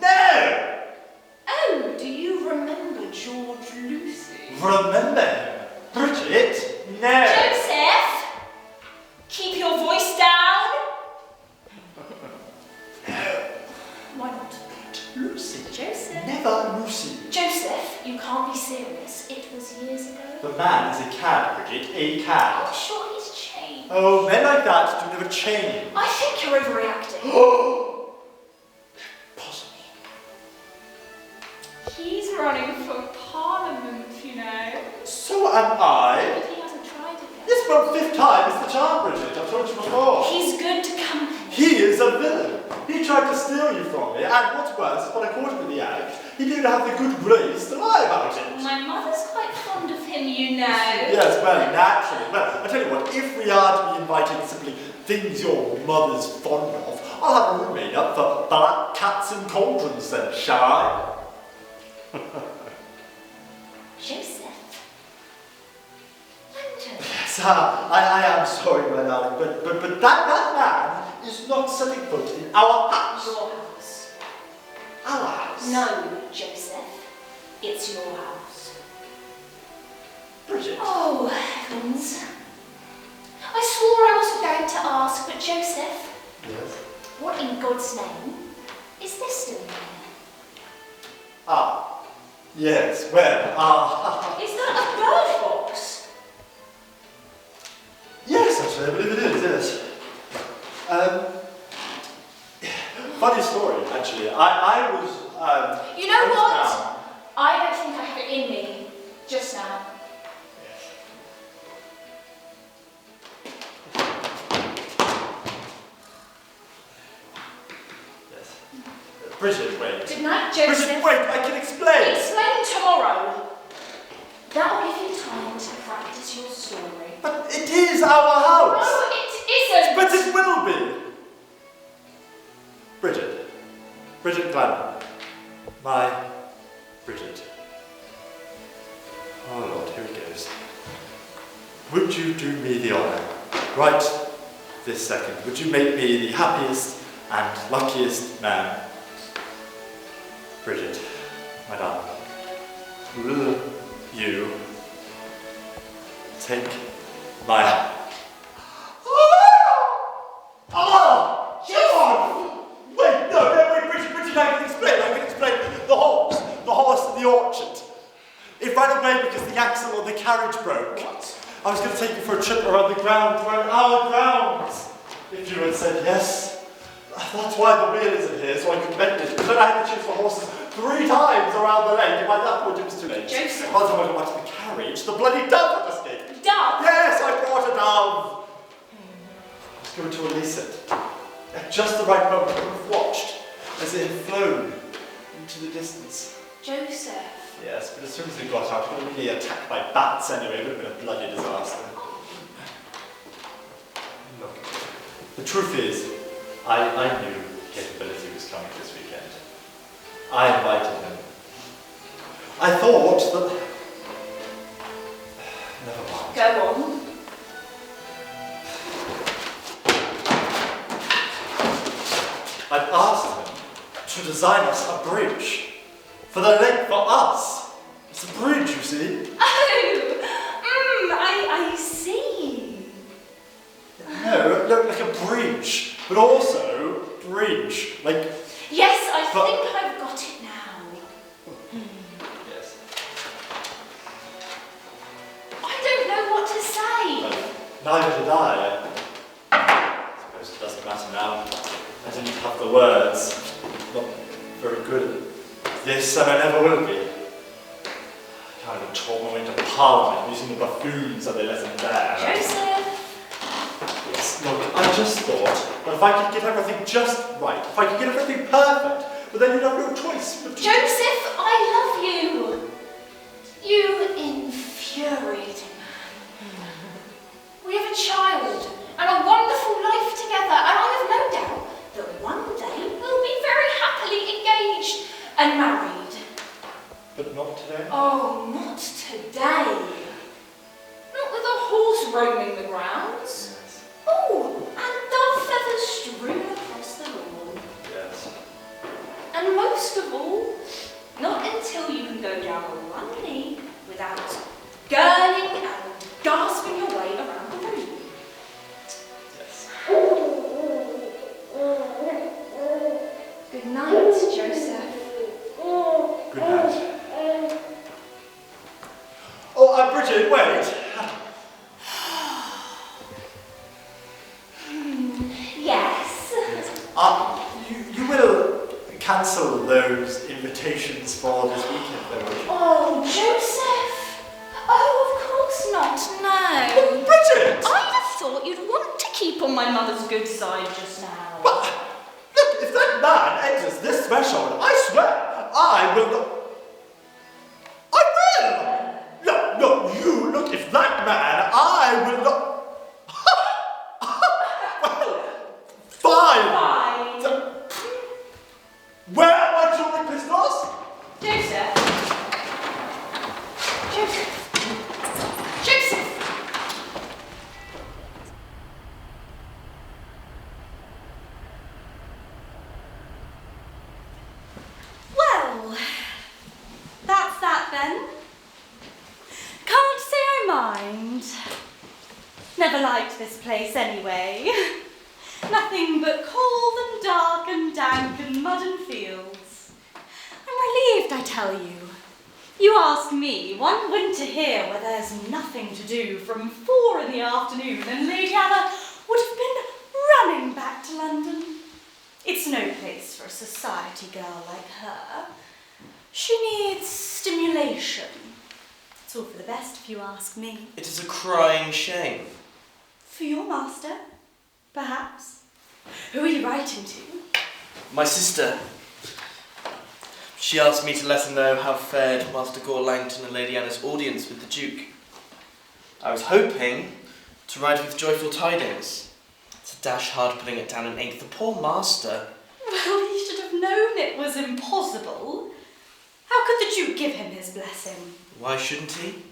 No! Oh, do you remember George Lucy? Remember him? Bridget? No! Joseph! Keep your voice down! Why not? Lucy. Joseph. Never Lucy. Joseph, you can't be serious. It was years ago. The man is a cad, Bridget. A cad. I'm sure he's changed. Oh, men like that do never change. I think you're overreacting. Possible. He's running for Parliament, you know. So am I. But he hasn't tried it yet. This about 5th time is the charm, Bridget. I've told you before. He's good to come. He is a villain. He tried to steal you from me, and what's worse, when I caught him in the act, he didn't have the good grace to lie about it. My mother's quite fond of him, you know. Yes, well, naturally. But I tell you what, if we are to be invited to simply things your mother's fond of, I'll have a room made up for black cats and cauldrons then, shall I? Joseph. Yes, I am sorry, my darling, but that man is not setting foot in our house. Your house. Our house? No, Joseph. It's your house. Bridget. Oh, heavens. I swore I wasn't going to ask, but Joseph, Yes? what in God's name is this still there? Ah, yes, well, Is that a bird box? yes, actually, I believe it is, yes. Funny story, actually. I was, You know I was what? down. I don't think I have it in me just now. Yes. Bridget, wait. Good night, Joseph. Bridget, wait, I can explain. Explain tomorrow. That'll give you time to practice your story. But it is our house. No, it isn't. But it will be. Bridget. Bridget Glenn. My Bridget. Oh Lord, here it goes. Would you do me the honour, right this second, would you make me the happiest and luckiest man? Bridget, my darling, will you take my hand? Oh! John! Wait, no, wait, Bridget, I can explain. The horse in the orchard. It ran away because the axle of the carriage broke. What? I was going to take you for a trip around our grounds. If you had said yes, that's why the wheel isn't here, so I could bend it. But then I had to chase the horses 3 times around the lake, and by that point it was too late. Joseph. By the time I got back to the carriage, the bloody dove had escaped. Dove? Yes, I brought a dove. I was going to release it. At just the right moment, I would have watched as it had flown into the distance. Joseph. Yes, but as soon as we got out, we were really attacked by bats anyway. It would have been a bloody disaster. Look, the truth is, I knew Capability was coming this weekend. I invited him. I thought that... Never mind. Go on. I've asked him to design us a bridge. For the lake, for us. It's a bridge, you see. Oh! I see. No, like a bridge, but also bridge. Like... Yes, I think I've got it now. Yes. I don't know what to say. Neither did I. I suppose it doesn't matter now. I didn't have the words. Not very good at this, and I never will be. I can't even talk my way into Parliament using the buffoons that they let in there. Joseph! Yes, look, I just thought that if I could get everything just right, if I could get everything perfect, but then you'd have no choice but to... Joseph, I love you. You infuriating man. We have a child and a wonderful and I have no doubt that one day we'll be very happily engaged and married. But not today? Oh, not today. Not with a horse roaming the grounds. Yes. Oh, and dove feathers strewn across the lawn. Yes. And most of all, not until you can go down on one knee without gurning and gasping your way around the room. Yes. Good night, Joseph. Good night. Oh, Bridget, wait. Yes. You will cancel those invitations for this weekend, though. Oh, Joseph. Oh, of course not, no. Oh, Bridget! I'd have thought you'd want to keep on my mother's good side just now. But, look, if that man enters this threshold, I swear, I will not... I will! No, you, look, if that man, I will not... Well, fine! Fine. Where are my jewelry pistols? Joseph. Joseph. Joseph. Well, that's that then. Can't say I mind. Never liked this place anyway. Nothing but cold and dark and dank and mud and fields. I'm relieved, I tell you. You ask me, one winter here where there's nothing to do from 4 in the afternoon and Lady Anna would have been running back to London. It's no place for a society girl like her. She needs stimulation. It's all for the best if you ask me. It is a crying shame. For your master, perhaps. Who are you writing to? My sister. She asked me to let her know how fared Master Gore Langton and Lady Anna's audience with the Duke. I was hoping to write with joyful tidings. It's a dash hard putting it down in ink. The poor master. Well, he should have known it was impossible. How could the Duke give him his blessing? Why shouldn't he?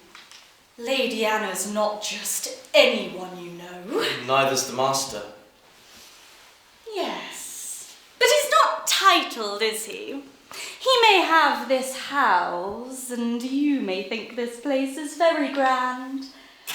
Lady Anna's not just anyone you know. Neither's the master. Yes. But he's not titled, is he? He may have this house, and you may think this place is very grand.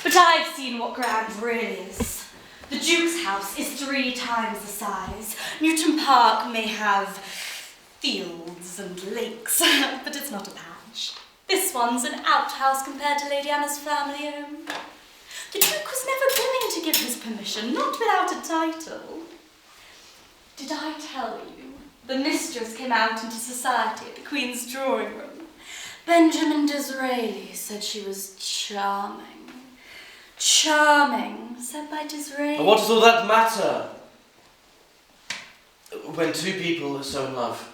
But I've seen what grand really is. The Duke's house is 3 times the size. Newton Park may have fields and lakes, but it's not a patch. This one's an outhouse compared to Lady Anna's family home. The Duke was never willing to give his permission, not without a title. Did I tell you? The mistress came out into society at the Queen's drawing room. Benjamin Disraeli said she was charming. Charming, said by Disraeli. And what does all that matter? When 2 people are so in love.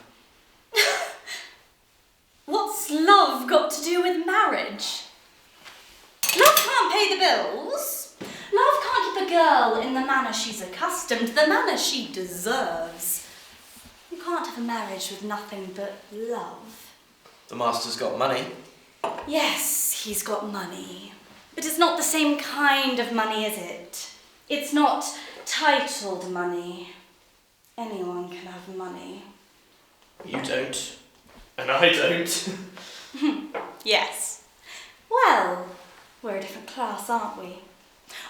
What's love got to do with marriage? Love can't pay the bills. Love can't keep a girl in the manner she's accustomed, the manner she deserves. You can't have a marriage with nothing but love. The master's got money. Yes, he's got money. But it's not the same kind of money, is it? It's not titled money. Anyone can have money. You don't. And I don't. Yes. Well, we're a different class, aren't we?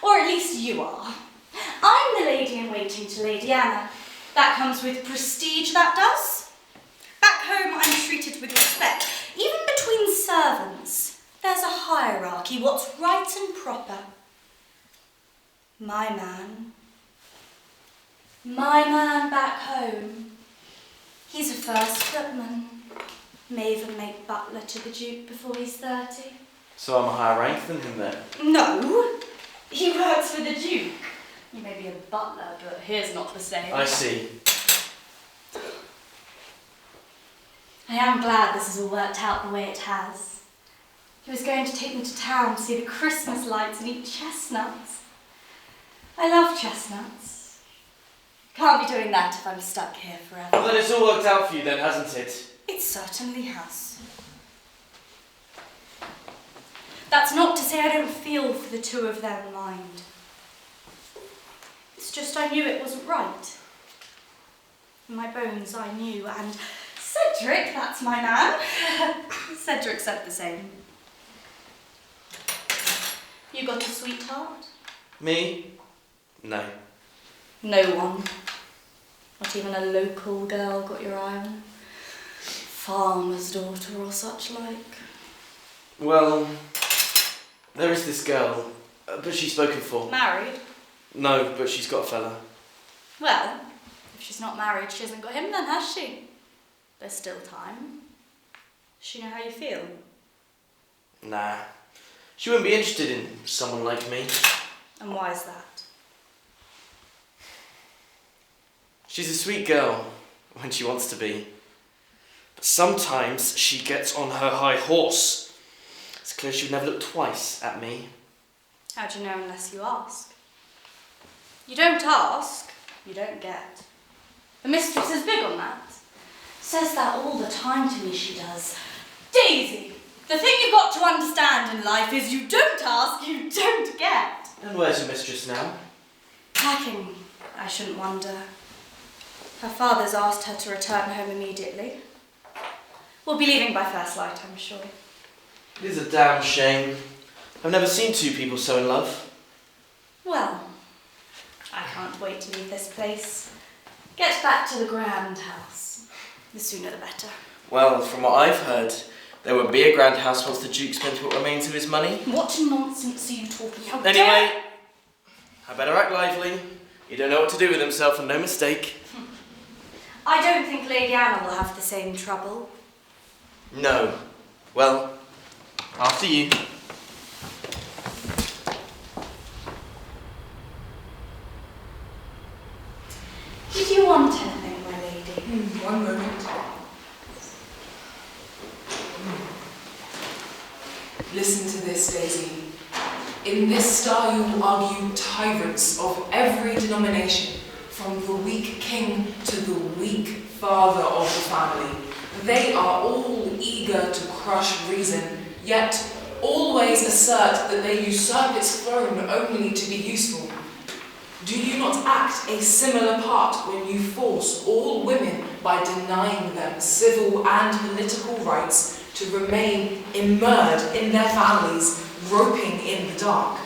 Or at least you are. I'm the lady-in-waiting to Lady Anna. That comes with prestige, that does. Back home, I'm treated with respect. Even between servants, there's a hierarchy, what's right and proper. My man back home, he's a first footman. May even make butler to the Duke before he's 30. So I'm a higher rank than him then? No, he works for the Duke. You may be a butler, but here's not the same. I see. I am glad this has all worked out the way it has. He was going to take me to town to see the Christmas lights and eat chestnuts. I love chestnuts. Can't be doing that if I'm stuck here forever. Well, then it's all worked out for you then, hasn't it? It certainly has. That's not to say I don't feel for the two of them, mind. It's just I knew it wasn't right. In my bones I knew, and Cedric, that's my man. Cedric said the same. You got a sweetheart? Me? No. No one. Not even a local girl got your eye on? Farmer's daughter or such like? Well, there is this girl, but she's spoken for. Married? No, but she's got a fella. Well, if she's not married, she hasn't got him then, has she? There's still time. Does she know how you feel? Nah. She wouldn't be interested in someone like me. And why is that? She's a sweet girl when she wants to be. But sometimes she gets on her high horse. It's clear she'd never look twice at me. How do you know unless you ask? You don't ask, you don't get. The mistress is big on that. Says that all the time to me, she does. Daisy, the thing you've got to understand in life is you don't ask, you don't get. And where's your mistress now? Packing, I shouldn't wonder. Her father's asked her to return home immediately. We'll be leaving by first light, I'm sure. It is a damn shame. I've never seen two people so in love. Well, I can't wait to leave this place. Get back to the grand house. The sooner the better. Well, from what I've heard, there won't be a grand house once the Duke spends what remains of his money. What nonsense are you talking about? Anyway, I better act lively. You don't know what to do with himself, and no mistake. I don't think Lady Anna will have the same trouble. No. Well, after you. Did you want anything, my lady? One moment. Listen to this, Daisy. In this style you argue tyrants of every denomination, from the weak king to the weak father of the family. They are all eager to crush reason, yet always assert that they usurp its throne only to be useful. Do you not act a similar part when you force all women by denying them civil and political rights to remain immured in their families, groping in the dark?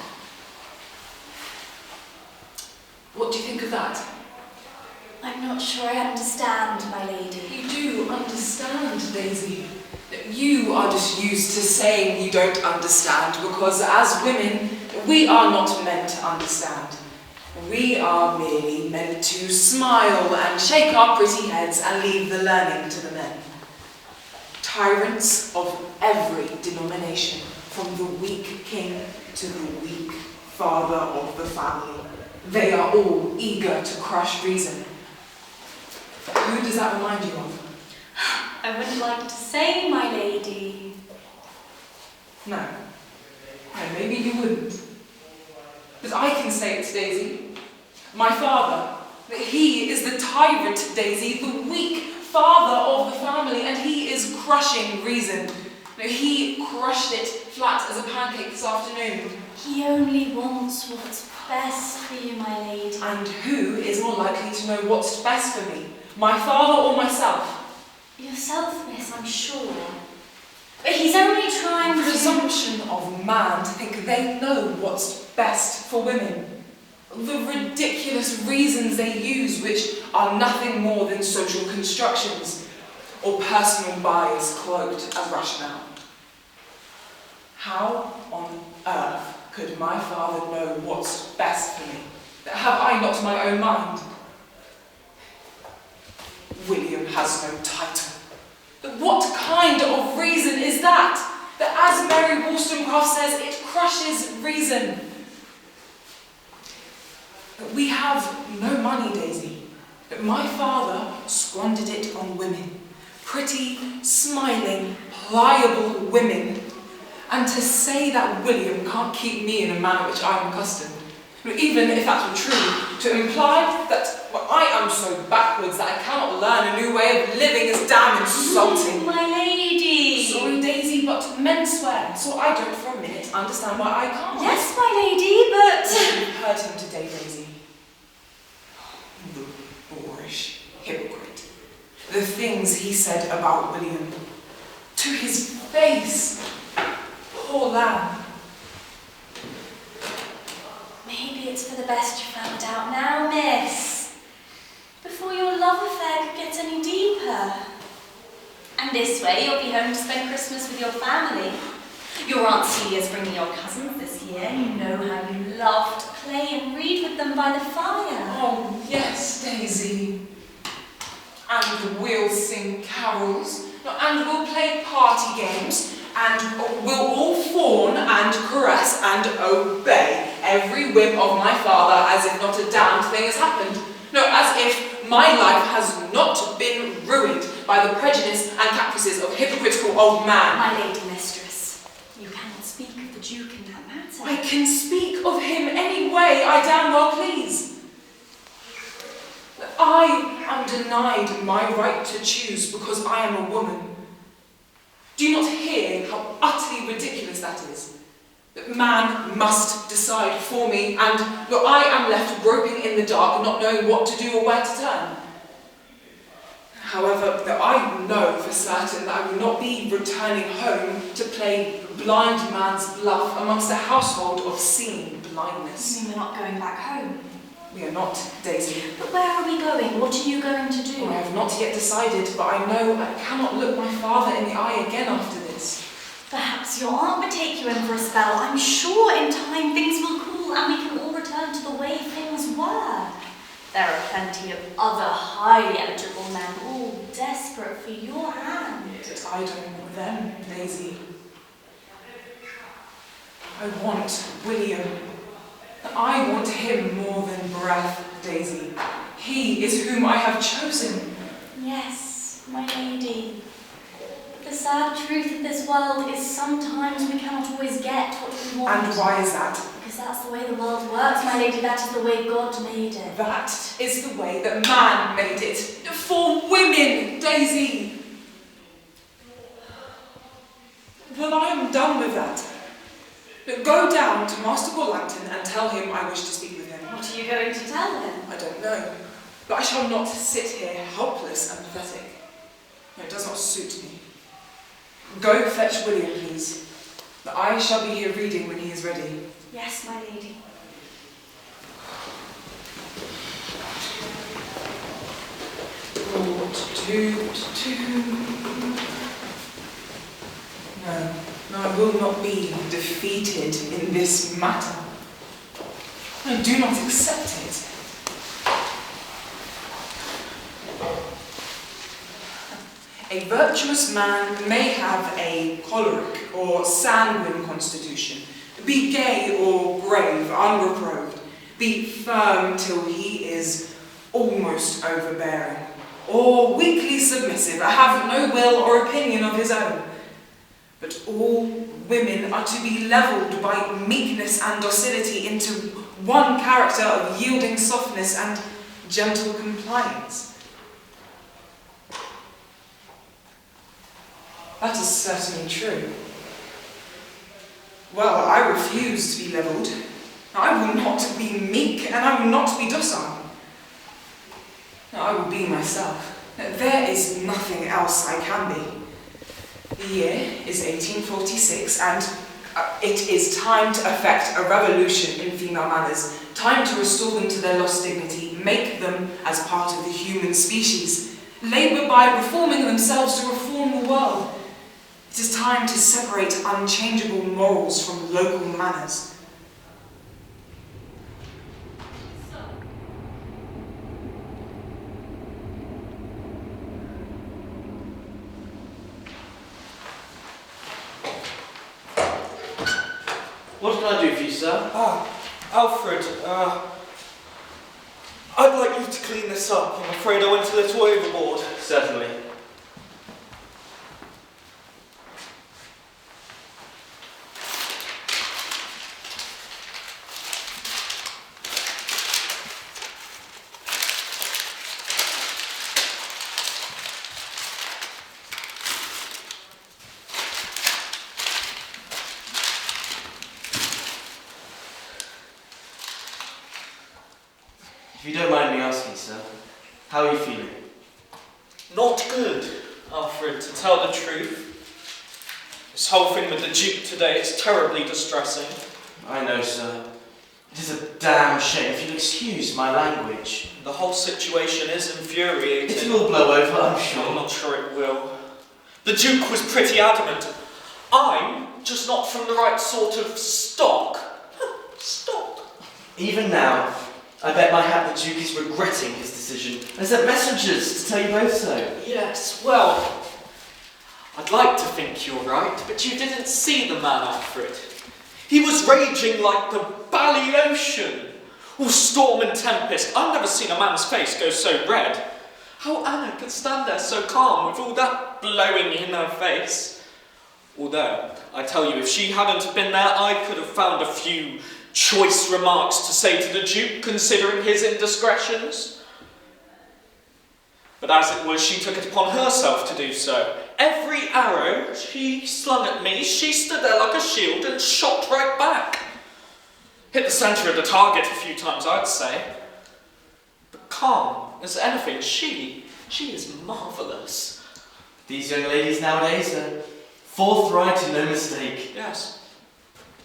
What do you think of that? I'm not sure I understand, my lady. You do understand, Daisy. You are just used to saying you don't understand because as women, we are not meant to understand. We are merely meant to smile and shake our pretty heads and leave the learning to the men. Tyrants of every denomination, from the weak king to the weak father of the family. They are all eager to crush reason. Who does that remind you of? I wouldn't like to say, my lady. No. No, maybe you wouldn't. But I can say it, Daisy. My father. He is the tyrant, Daisy, the weak father of the family, and he is crushing reason. No, he crushed it flat as a pancake this afternoon. He only wants what's best for you, my lady. And who is more likely to know what's best for me? My father or myself? Yourself, miss, I'm sure. But he's only trying to... Presumption of man to think they know what's best for women. The ridiculous reasons they use, which are nothing more than social constructions or personal bias cloaked as rationale. How on earth could my father know what's best for me? Have I not my own mind? William has no title. But what kind of reason is that? That as Mary Wollstonecraft says, it crushes reason. We have no money, Daisy. But my father squandered it on women. Pretty, smiling, pliable women. And to say that William can't keep me in a manner which I am accustomed, even if that were true, to imply that I am so backwards that I cannot learn a new way of living is damn insulting. My lady! Sorry, Daisy, but men swear, so I don't for a minute understand why I can't. Yes, my lady, but... You've heard him today, Daisy. The boorish hypocrite. The things he said about William. To his face. Poor lamb. Maybe it's for the best you found out now, miss. Before your love affair could get any deeper. And this way you'll be home to spend Christmas with your family. Your Aunt Celia's bringing your cousins this year. You know how you love to play and read with them by the fire. Oh, yes, Daisy. And we'll sing carols, and we'll play party games, and we'll all fawn and caress and obey every whim of my father as if not a damned thing has happened. No, as if my life has not been ruined by the prejudice and caprices of hypocritical old man. My lady mistress, you cannot speak of the Duke in that matter. I can speak of him any way I damn well please. I am denied my right to choose because I am a woman. Do you not hear how utterly ridiculous that is? That man must decide for me, and that I am left groping in the dark, not knowing what to do or where to turn. However, that I know for certain that I will not be returning home to play blind man's bluff amongst a household of seeing blindness. You mean we're not going back home? We are not, Daisy. But where are we going? What are you going to do? I have not yet decided, but I know I cannot look my father in the eye again after this. Perhaps your aunt would take you in for a spell. I'm sure in time things will cool and we can all return to the way things were. There are plenty of other highly eligible men, all desperate for your hand. But I don't want them, Daisy. I want William. I want him more than breath, Daisy. He is whom I have chosen. Yes, my lady. But the sad truth of this world is sometimes we cannot always get what we want. And why is that? Because that's the way the world works, my lady. That is the way God made it. That is the way that man made it. For women, Daisy. Well, I am done with that. Go down to Master Gorlangton and tell him I wish to speak with him. What are you going to tell him? I don't know. But I shall not sit here helpless and pathetic. No, it does not suit me. Go fetch William, please. I shall be here reading when he is ready. Yes, my lady. No, I will not be defeated in this matter. I do not accept it. A virtuous man may have a choleric or sanguine constitution, be gay or grave, unreproved, be firm till he is almost overbearing, or weakly submissive, have no will or opinion of his own. But all women are to be levelled by meekness and docility into one character of yielding softness and gentle compliance. That is certainly true. Well, I refuse to be levelled. I will not be meek, and I will not be docile. I will be myself. There is nothing else I can be. The year is 1846, and it is time to effect a revolution in female manners, time to restore them to their lost dignity, make them as part of the human species, labour by reforming themselves to reform the world. It is time to separate unchangeable morals from local manners. What can I do for you, sir? Alfred, I'd like you to clean this up. I'm afraid I went a little overboard. Certainly. If you don't mind me asking, sir, how are you feeling? Not good, Alfred, to tell the truth. This whole thing with the Duke today is terribly distressing. I know, sir. It is a damn shame, if you'll excuse my language. The whole situation is infuriating. It will blow over, I'm sure. I'm not sure it will. The Duke was pretty adamant. I'm just not from the right sort of stock. Stock. Even now, I bet my hat the Duke is regretting his decision and sent messengers to tell you both so. Yes, well, I'd like to think you're right, but you didn't see the man, Alfred. He was raging like the Bally Ocean. All storm and tempest. I've never seen a man's face go so red. How Anna could stand there so calm with all that blowing in her face. Although, I tell you, if she hadn't been there, I could have found a few choice remarks to say to the Duke, considering his indiscretions. But as it was, she took it upon herself to do so. Every arrow she slung at me, she stood there like a shield and shot right back. Hit the centre of the target a few times, I'd say. But calm as anything, she is marvellous. These young ladies nowadays are forthright and no mistake. Yes.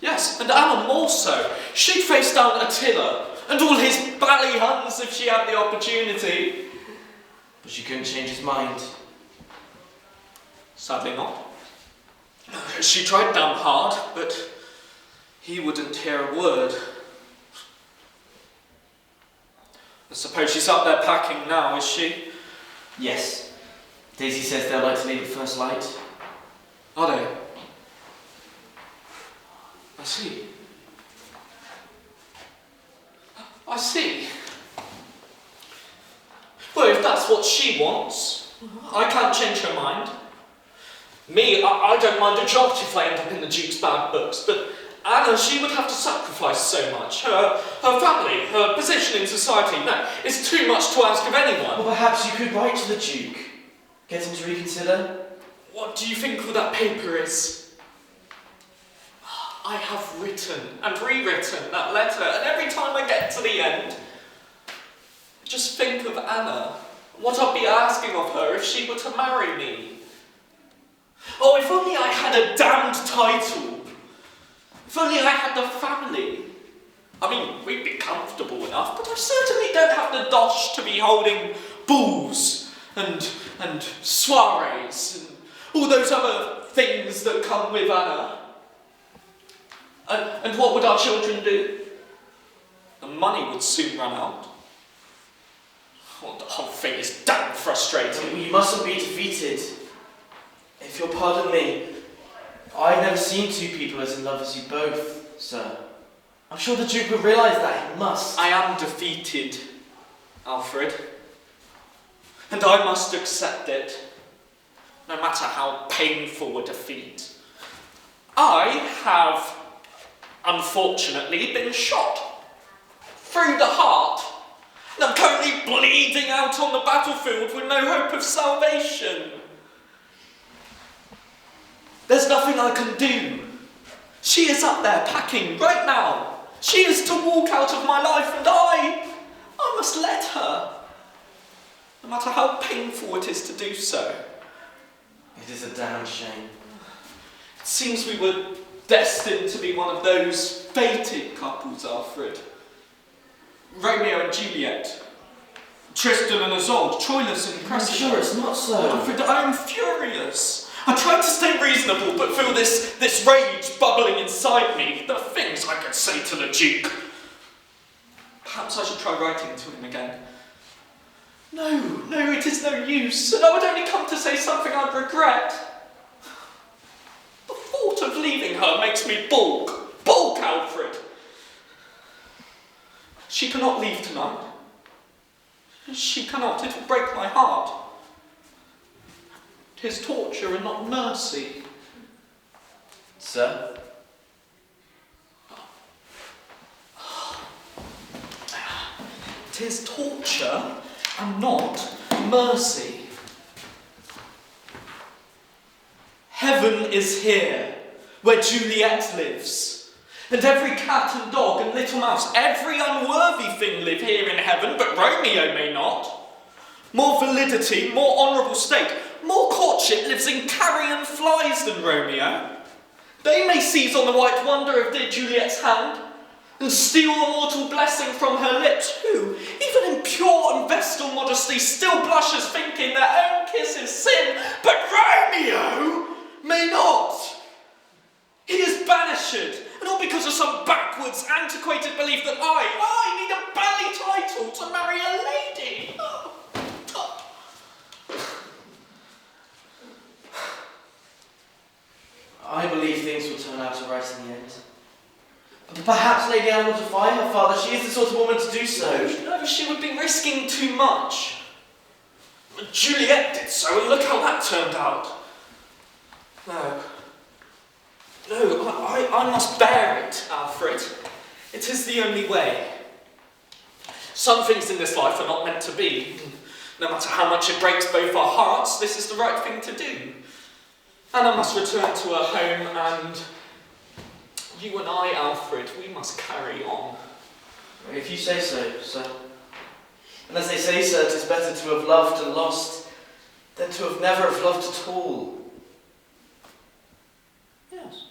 Yes, and Anna more so. She'd face down Attila and all his bally Huns if she had the opportunity. But she couldn't change his mind. Sadly not. She tried damn hard, but he wouldn't hear a word. I suppose she's up there packing now, is she? Yes. Daisy says they'll like to leave at first light. Are they? I see. I see. Well, if that's what she wants, I can't change her mind. Me, I don't mind a jot if I end up in the Duke's bad books, but Anna, she would have to sacrifice so much. Her family, her position in society, no, it's too much to ask of anyone. Well, perhaps you could write to the Duke. Get him to reconsider. What do you think all that paper is? I have written and rewritten that letter, and every time I get to the end, just think of Anna, what I'd be asking of her if she were to marry me. Oh, if only I had a damned title. If only I had the family. I mean, we'd be comfortable enough, but I certainly don't have the dosh to be holding balls and soirees and all those other things that come with Anna. And what would our children do? The money would soon run out. Oh, the whole thing is damn frustrating. You mustn't be defeated. If you'll pardon me, I've never seen two people as in love as you both, sir. I'm sure the Duke will realise that. He must. I am defeated, Alfred. And I must accept it, no matter how painful a defeat. I have, unfortunately, been shot through the heart. And I'm currently bleeding out on the battlefield with no hope of salvation. There's nothing I can do. She is up there packing right now. She is to walk out of my life, and I must let her. No matter how painful it is to do so. It is a damn shame. It seems we were destined to be one of those fated couples, Alfred. Romeo and Juliet. Tristan and Isolde, Troilus and Cressida. I'm sure it's not so. Alfred, I am furious. I tried to stay reasonable, but feel this rage bubbling inside me. The things I could say to the Duke. Perhaps I should try writing to him again. No, it is no use, and I would only come to say something I'd regret. The thought of leaving her makes me balk. Balk, Alfred. She cannot leave tonight. She cannot. It will break my heart. 'Tis torture and not mercy. Sir? 'Tis torture and not mercy. Heaven is here, where Juliet lives. And every cat and dog and little mouse, every unworthy thing live here in heaven, but Romeo may not. More validity, more honourable state, more courtship lives in carrion flies than Romeo. They may seize on the white wonder of dear Juliet's hand, and steal a mortal blessing from her lips, who, even in pure and vestal modesty, still blushes thinking their own kiss is sin, but Romeo may not. He is banished, and all because of some backwards, antiquated belief that I need a bally title to marry a lady. I believe things will turn out all right in the end. But perhaps Lady Anne will defy her father. She is the sort of woman to do so. No, she would be risking too much. Juliet did so, and look how that turned out. No, I must bear it, Alfred. It is the only way. Some things in this life are not meant to be. No matter how much it breaks both our hearts, this is the right thing to do. Anna must return to her home, and you and I, Alfred, we must carry on. If you say so, sir. And as they say, sir, 'tis better to have loved and lost than to have never have loved at all. Yes.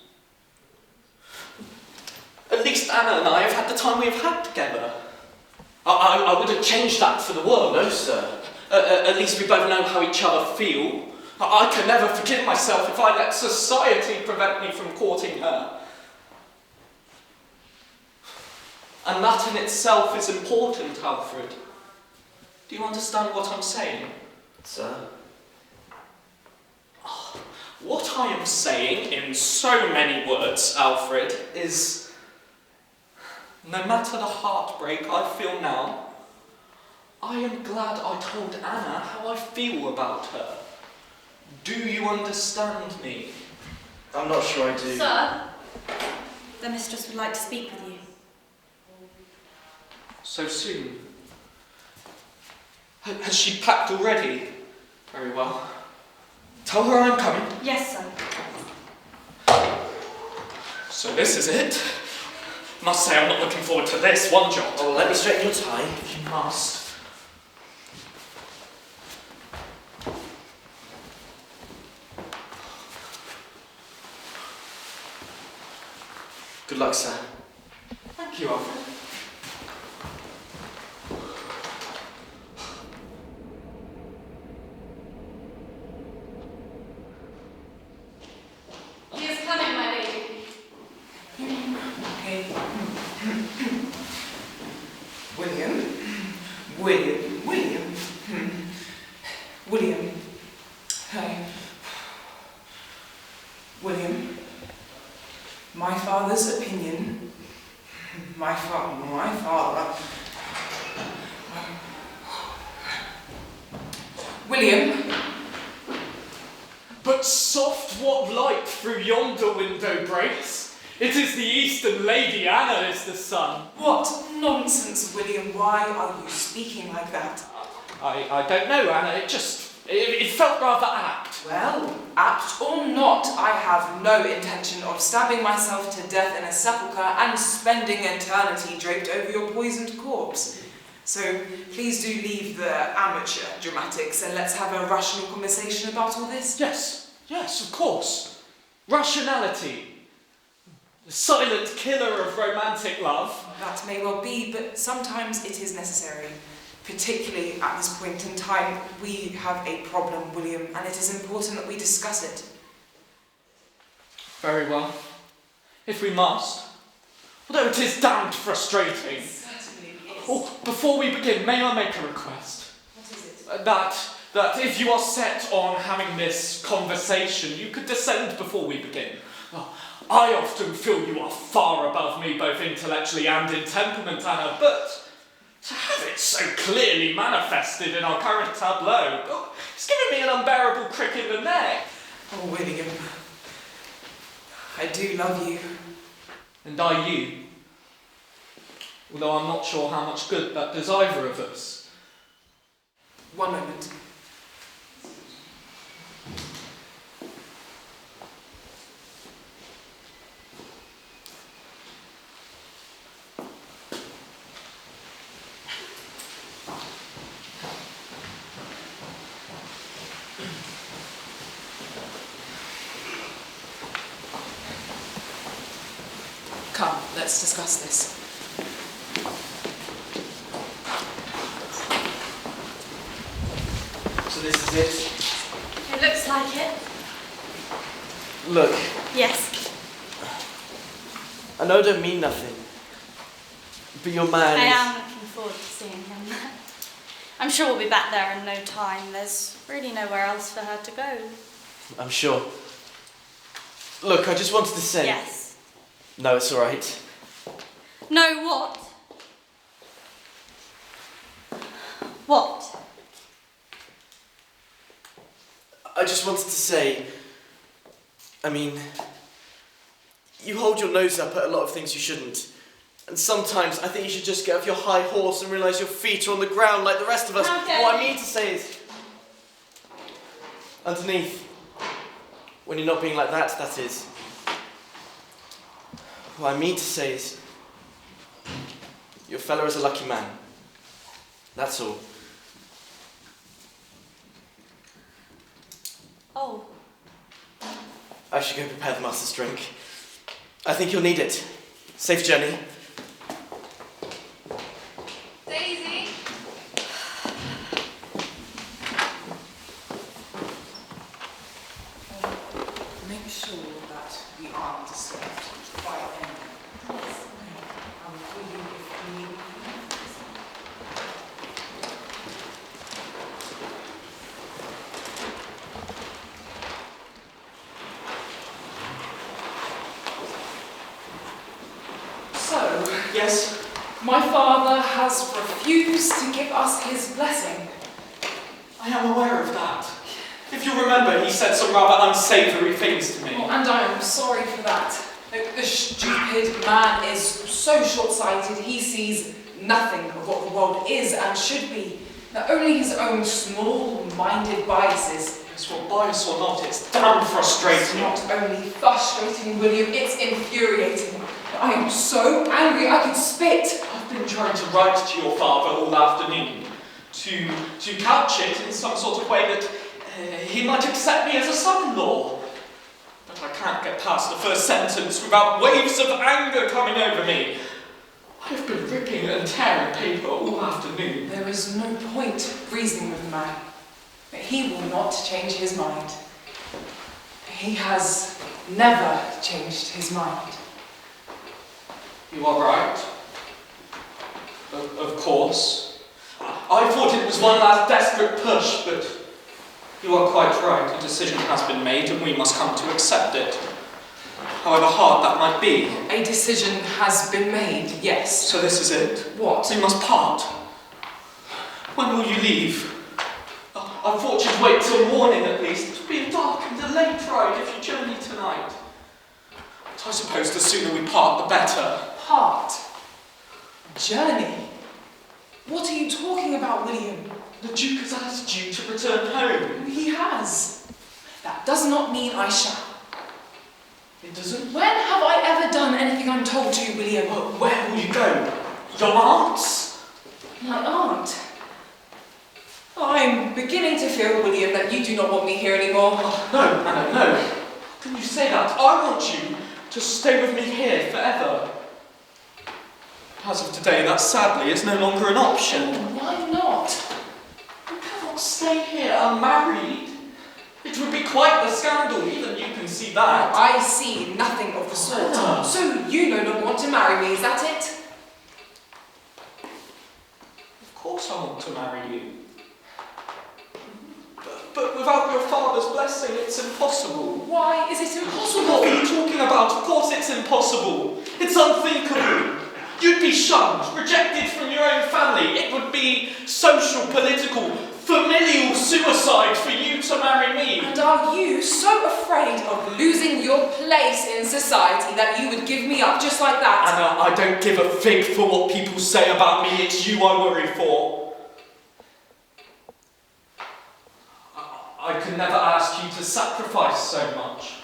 At least Anna and I have had the time we have had together. I wouldn't change that for the world. No, sir. At least we both know how each other feel. I can never forgive myself if I let society prevent me from courting her. And that in itself is important, Alfred. Do you understand what I'm saying? Sir? What I am saying in so many words, Alfred, is no matter the heartbreak I feel now, I am glad I told Anna how I feel about her. Do you understand me? I'm not sure I do. Sir, the mistress would like to speak with you. So soon? Has she packed already? Very well. Tell her I'm coming. Yes, sir. So this is it? Must say I'm not looking forward to this one job. Oh, let me straighten your tie. You must. Good luck, sir. Thank you, Alfred. He is coming, my lady. Okay. William. Hey. William. My father's opinion. My father. William. But soft what light through yonder window breaks? It is the eastern Lady Anna is the sun. What nonsense, William. Why are you speaking like that? I don't know, Anna. It felt rather apt. Well, apt or not, I have no intention of stabbing myself to death in a sepulchre and spending eternity draped over your poisoned corpse. So please do leave the amateur dramatics and let's have a rational conversation about all this. Yes, of course. Rationality. The silent killer of romantic love. That may well be, but sometimes it is necessary. Particularly at this point in time, we have a problem, William, and it is important that we discuss it. Very well. If we must. Although it is damned frustrating. Certainly is. Oh, before we begin, may I make a request? What is it? That if you are set on having this conversation, you could descend before we begin. Oh, I often feel you are far above me, both intellectually and in temperament, Anna, but to have it so clearly manifested in our current tableau, it's giving me an unbearable crick in the neck. Oh, William, I do love you. And I you. Although I'm not sure how much good that does either of us. One moment. Come, let's discuss this. So this is it? It looks like it. Look, Yes, I know I don't mean nothing, but your man I is... am looking forward to seeing him. I'm sure we'll be back there in no time. There's really nowhere else for her to go. I'm sure. Look, I just wanted to say... Yes. No, it's all right. No, what? What? I just wanted to say... I mean... You hold your nose up at a lot of things you shouldn't. And sometimes I think you should just get off your high horse and realise your feet are on the ground like the rest of us. Okay. What I mean to say is... Underneath, when you're not being like that, that is. What I mean to say is... Your fella is a lucky man. That's all. Oh. I should go prepare the master's drink. I think you'll need it. Safe journey. Daisy! Make sure that we aren't disturbed by anyone. Yes. Will you if you need So, Yes? my father has refused to give us his blessing. I am aware of that. If you remember, he said some rather unsavoury things to me. Oh, and I am sorry for that. The stupid man is so short-sighted, he sees nothing of what the world is and should be. Only his own small-minded biases. Yes, well, bias or not, it's damn frustrating. It's not only frustrating, William, it's infuriating. I am so angry I could spit. I've been trying to write to your father all afternoon, to couch it in some sort of way that he might accept me as a son-in-law. But I can't get past the first sentence without waves of anger coming over me. I've been ripping and tearing paper all afternoon. There is no point reasoning with the man. He will not change his mind. He has never changed his mind. You are right. Of course. I thought it was one last desperate push, but you are quite right. A decision has been made and we must come to accept it. However hard that might be. A decision has been made, yes. So this is it? What? We must part. When will you leave? I thought you'd wait till morning at least. It would be a dark and a late ride if you journey tonight. But I suppose the sooner we part, the better. Part? Journey? What are you talking about, William? The Duke has asked you to return home. He has. That does not mean I shall. It doesn't? When have I ever done anything I'm told to, William? Where will you go? Your aunt's? My aunt? I'm beginning to feel, William, that you do not want me here anymore. Oh, no, Anna, no. How can you say that? I want you to stay with me here forever. As of today, that sadly is no longer an option. Why not? You cannot stay here unmarried. It would be quite the scandal, even you can see that. I see nothing of the sort. Anna. So you no longer want to marry me, is that it? Of course I want to marry you. But without your father's blessing, it's impossible. Why is it impossible? What are you talking about? Of course it's impossible. It's unthinkable. You'd be shunned, rejected from your own family. It would be social, political, familial suicide for you to marry me. And are you so afraid of losing your place in society that you would give me up just like that? Anna, I don't give a fig for what people say about me. It's you I worry for. I could never ask you to sacrifice so much.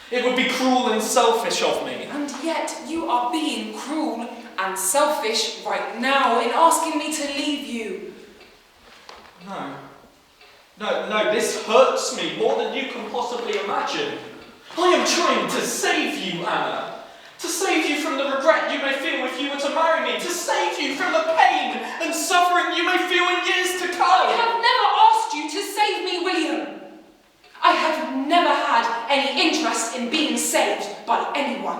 It would be cruel and selfish of me. And yet you are being cruel and selfish right now in asking me to leave you. No, this hurts me more than you can possibly imagine. I am trying to save you, Anna. To save you from the regret you may feel if you were to marry me. To save you from the pain and suffering you may feel in years to come. I have never asked you to save me, William. I have never had any interest in being saved by anyone.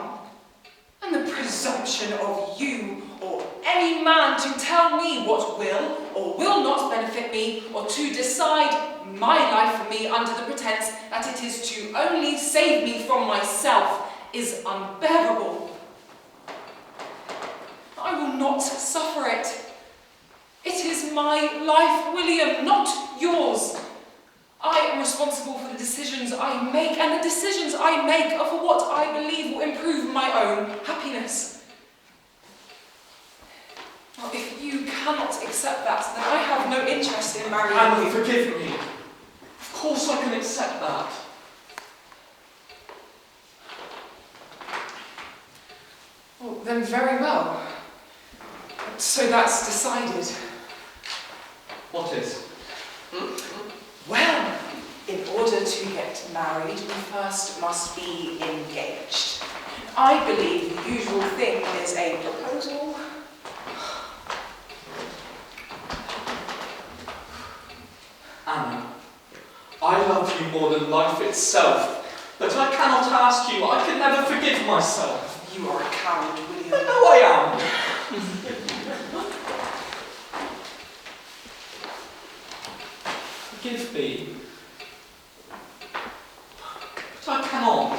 And the presumption of you or any man to tell me what will or will not benefit me, or to decide my life for me under the pretense that it is to only save me from myself, is unbearable. I will not suffer it. It is my life, William, not yours. I am responsible for the decisions I make, and the decisions I make are for what I believe will improve my own happiness. Now, if you cannot accept that, then I have no interest in marrying Anna, you. forgive me. Of course I can accept that. Well, then very well. So that's decided. What is? Well, in order to get married, we first must be engaged. I believe the usual thing is a proposal. Anna, I love you more than life itself, but I cannot ask you. I can never forgive myself. You are a coward, William. I know I am. Forgive me. But I cannot.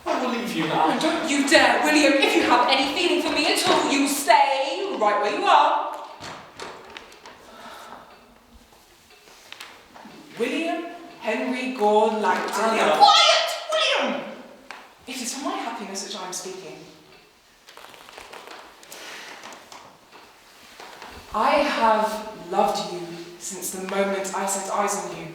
I will leave you now. Oh, don't you dare, William. If you have any feeling for me at all, you stay right where you are. William Henry Gore Langton. Anna. Quiet, William! It is for my happiness that I am speaking. I have loved you since the moment I set eyes on you.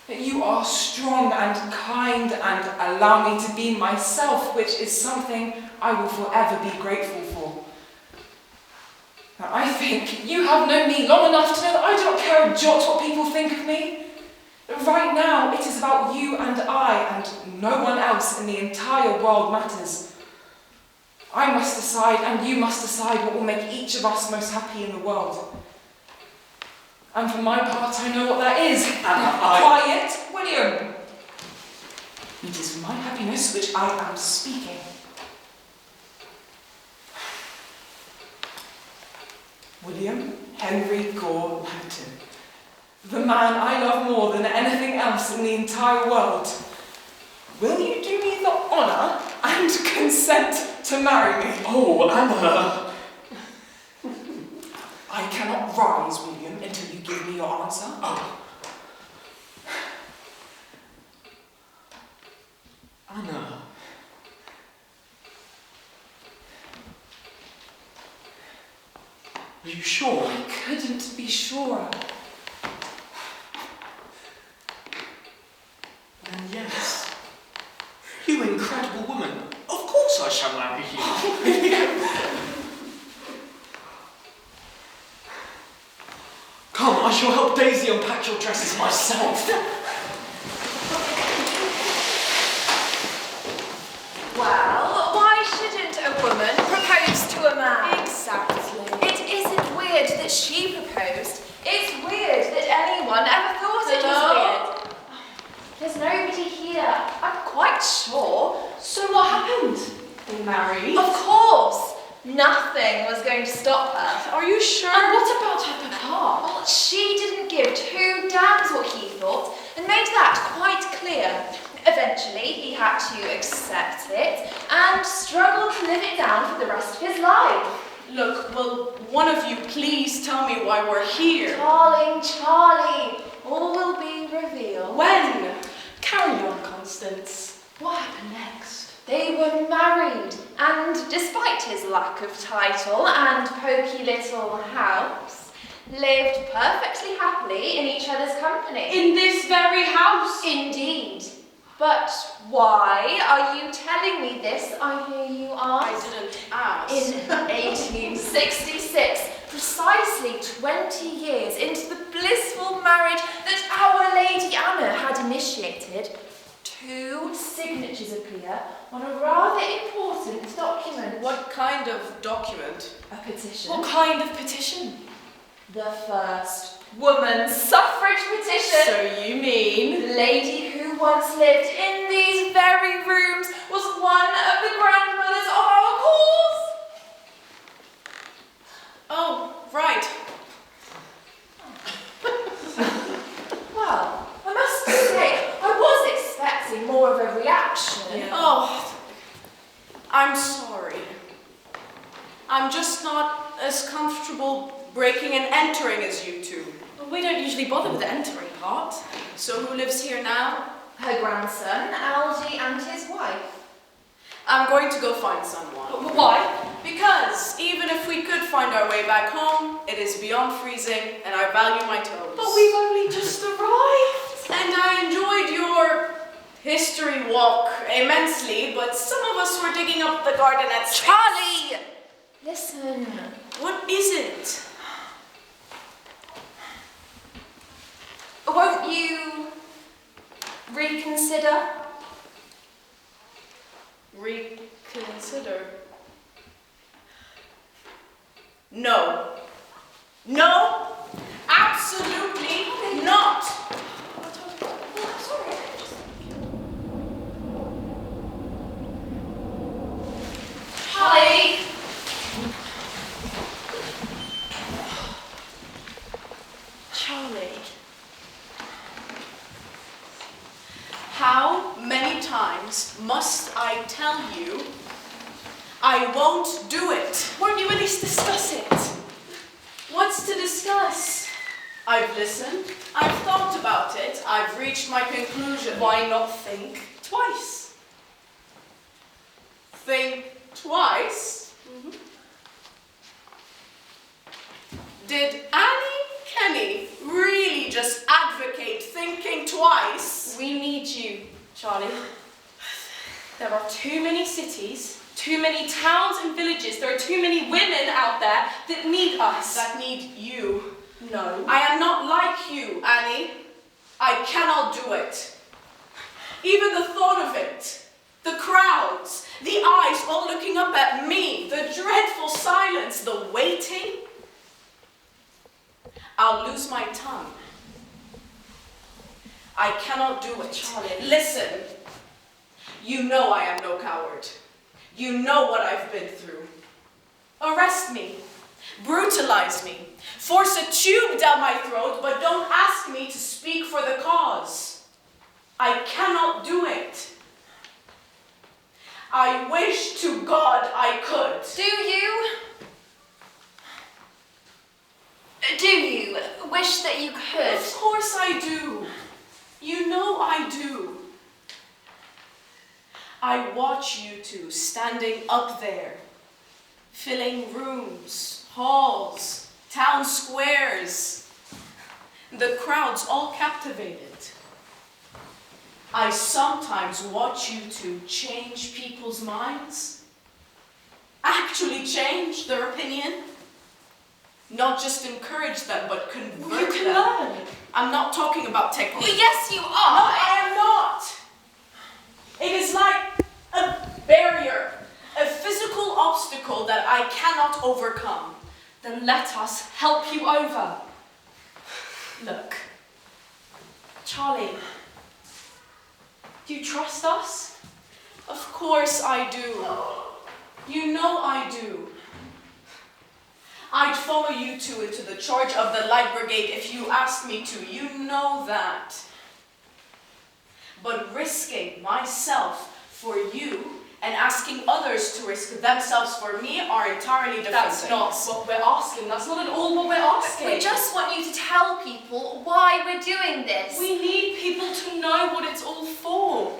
That you are strong and kind and allow me to be myself, which is something I will forever be grateful for. Now, I think you have known me long enough to know that I do not care a jot what people think of me. Right now, it is about you and I, and no one else in the entire world matters. I must decide, and you must decide, what will make each of us most happy in the world. And for my part, I know what that is. Quiet, William! It is for my happiness which I am speaking. William Henry Gore Langton. The man I love more than anything else in the entire world. Will you do me the honour and consent to marry me? Oh, Anna! I cannot rise, William, until you give me your answer. Oh. Anna. Are you sure? I couldn't be surer. Then yes. You incredible woman. Of course I shall marry you. Come, I shall help Daisy unpack your dresses myself. Well, why shouldn't a woman propose to a man? Exactly. It isn't weird that she proposed. It's weird that anyone ever thought it was weird. There's nobody here. I'm quite sure. So what happened? They married? Of course. Nothing was going to stop her. Are you sure? And what about her papa? Well, she didn't give two damns what he thought and made that quite clear. Eventually, he had to accept it and struggle to live it down for the rest of his life. Look, will one of you please tell me why we're here? Darling Charlie, all will be revealed. When? Carry on, Constance. What happened next? They were married, and despite his lack of title and pokey little house, lived perfectly happily in each other's company. In this very house? Indeed. But why are you telling me this, I hear you ask? I didn't ask. In 1866, precisely 20 years into the blissful marriage that Our Lady Anna had initiated, two signatories clear on a rather important document. What kind of document? A petition. What kind of petition? The first woman's suffrage petition. So you mean? The lady who once lived in these very rooms was one of the grandmothers of our cause. Oh, right. Well, I must say, I was expecting more of a reaction. Yeah. Oh, I'm sorry. I'm just not as comfortable breaking and entering as you two. Well, we don't usually bother with the entering part. So who lives here now? Her grandson, Algie, and his wife. I'm going to go find someone. But why? Because even if we could find our way back home, it is beyond freezing, and I value my toes. But we've only just arrived. And I enjoyed your history walk immensely, but some of us were digging up the garden at Charlie! Listen. What is it? Won't you reconsider? Reconsider? No. No! Absolutely not! Charlie! Charlie. How many times must I tell you I won't do it? Won't you at least discuss it? What's to discuss? I've listened, I've thought about it, I've reached my conclusion. Why not think twice? Think twice? Did Annie Kenny really just advocate thinking twice? We need you, Charlie. There are too many cities, too many towns and villages, there are too many women out there that need us. That need you. No. I am not like you, Annie. I cannot do it. Even the thought of it, the crowds, the eyes all looking up at me, the dreadful silence, the waiting. I'll lose my tongue. I cannot do it. Charlie. Listen, you know I am no coward. You know what I've been through. Arrest me, brutalize me, force a tube down my throat, but don't ask me to speak for the cause. I cannot do it. I wish to God I could. Do you? Do you wish that you could? Of course I do. You know I do. I watch you two standing up there, filling rooms, halls, town squares, the crowds all captivated. I sometimes watch you two change people's minds, actually change their opinion. Not just encourage them, but convert You can them. learn. I'm not talking about technique. Well, yes, you are. No, I am not. It is like a barrier, a physical obstacle that I cannot overcome. Then let us help you over. Look, Charlie, do you trust us? Of course I do. You know I do. I'd follow you two into the charge of the Light Brigade if you asked me to. You know that. But risking myself for you and asking others to risk themselves for me are entirely different That's things. not what we're asking. That's not at all what we're asking. We just want you to tell people why we're doing this. We need people to know what it's all for.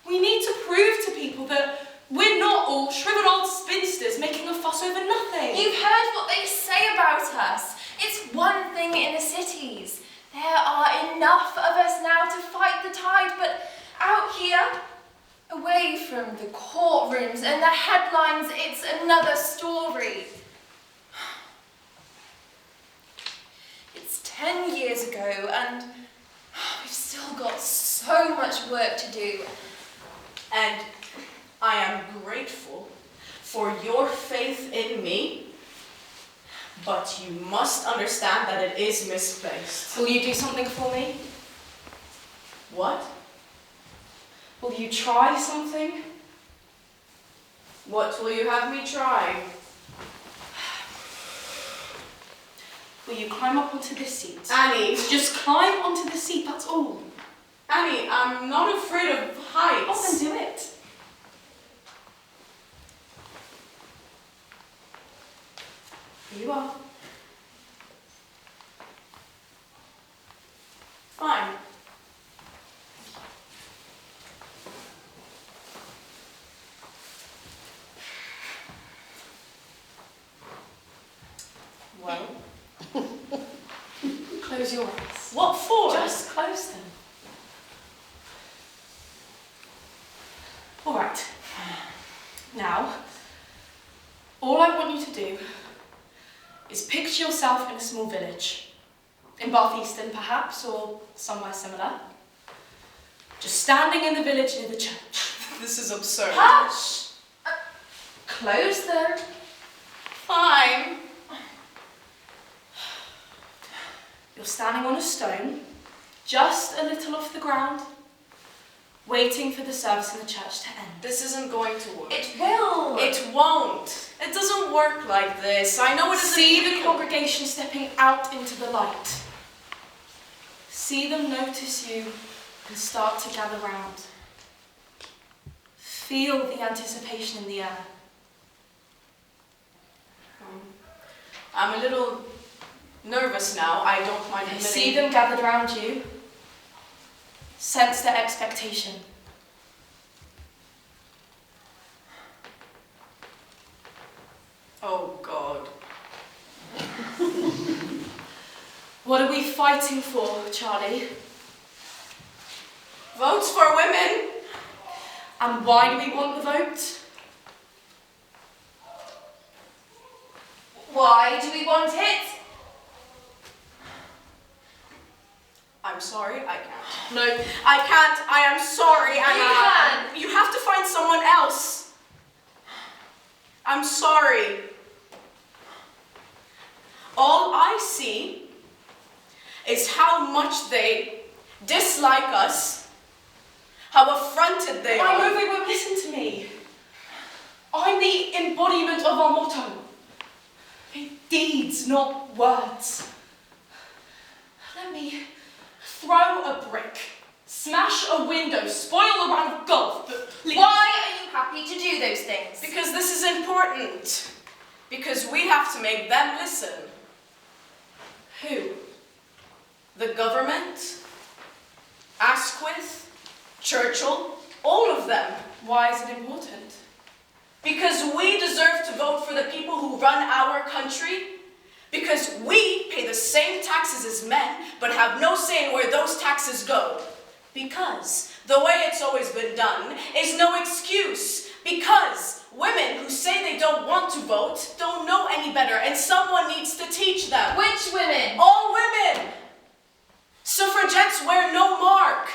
We need to prove to people that we're not all shriveled old spinsters making a fuss over nothing. You've heard what they say about us. It's one thing in the cities. There are enough of us now to fight the tide, but out here, away from the courtrooms and the headlines, it's another story. It's 10 years ago, and we've still got so much work to do. And I am grateful for your faith in me, but you must understand that it is misplaced. Will you do something for me? What? Will you try something? What will you have me try? Will you climb up onto this seat? Annie! Just climb onto the seat, that's all. Annie, I'm not afraid of heights. Oh, then do it. Here you are. Fine. Well? Close your eyes. What for? Just close them. All right. Now, all I want you to do is picture yourself in a small village. In Bath Easton, perhaps, or somewhere similar. Just standing in the village near the church. This is absurd. Hush! Close them. Fine. You're standing on a stone, just a little off the ground, waiting for the service in the church to end. This isn't going to work. It will. It won't. It doesn't work like this. I know it doesn't. See the congregation stepping out into the light. See them notice you and start to gather round. Feel the anticipation in the air. I'm a little nervous now. I don't mind admitting. See them gathered round you. Sense their expectation. Oh, God. What are we fighting for, Charlie? Votes for women. And why do we want the vote? Why do we want it? I'm sorry, I can't. No, I can't. I am sorry. You can. You have to find someone else. I'm sorry. All I see is how much they dislike us, how affronted they are. I know they won't listen to me. I'm the embodiment of our motto. Deeds, not words. Let me throw a brick, smash a window, spoil a round of golf, but please. Why are you happy to do those things? Because this is important. Because we have to make them listen. Who? The government, Asquith, Churchill, all of them. Why is it important? Because we deserve to vote for the people who run our country. Because we pay the same taxes as men, but have no say in where those taxes go. Because the way it's always been done is no excuse. Because women who say they don't want to vote don't know any better, and someone needs to teach them. Which women? All women! Suffragettes wear no mark.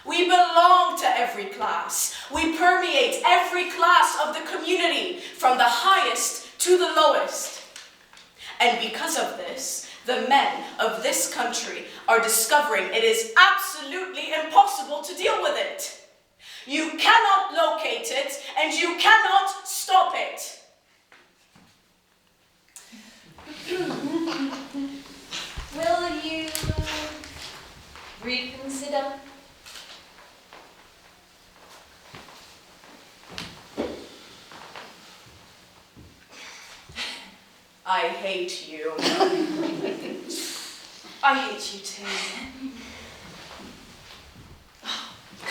We belong to every class. We permeate every class of the community, from the highest to the lowest. And because of this, the men of this country are discovering it is absolutely impossible to deal with it. You cannot locate it, and you cannot stop it. Will you reconsider? I hate you. I hate you too.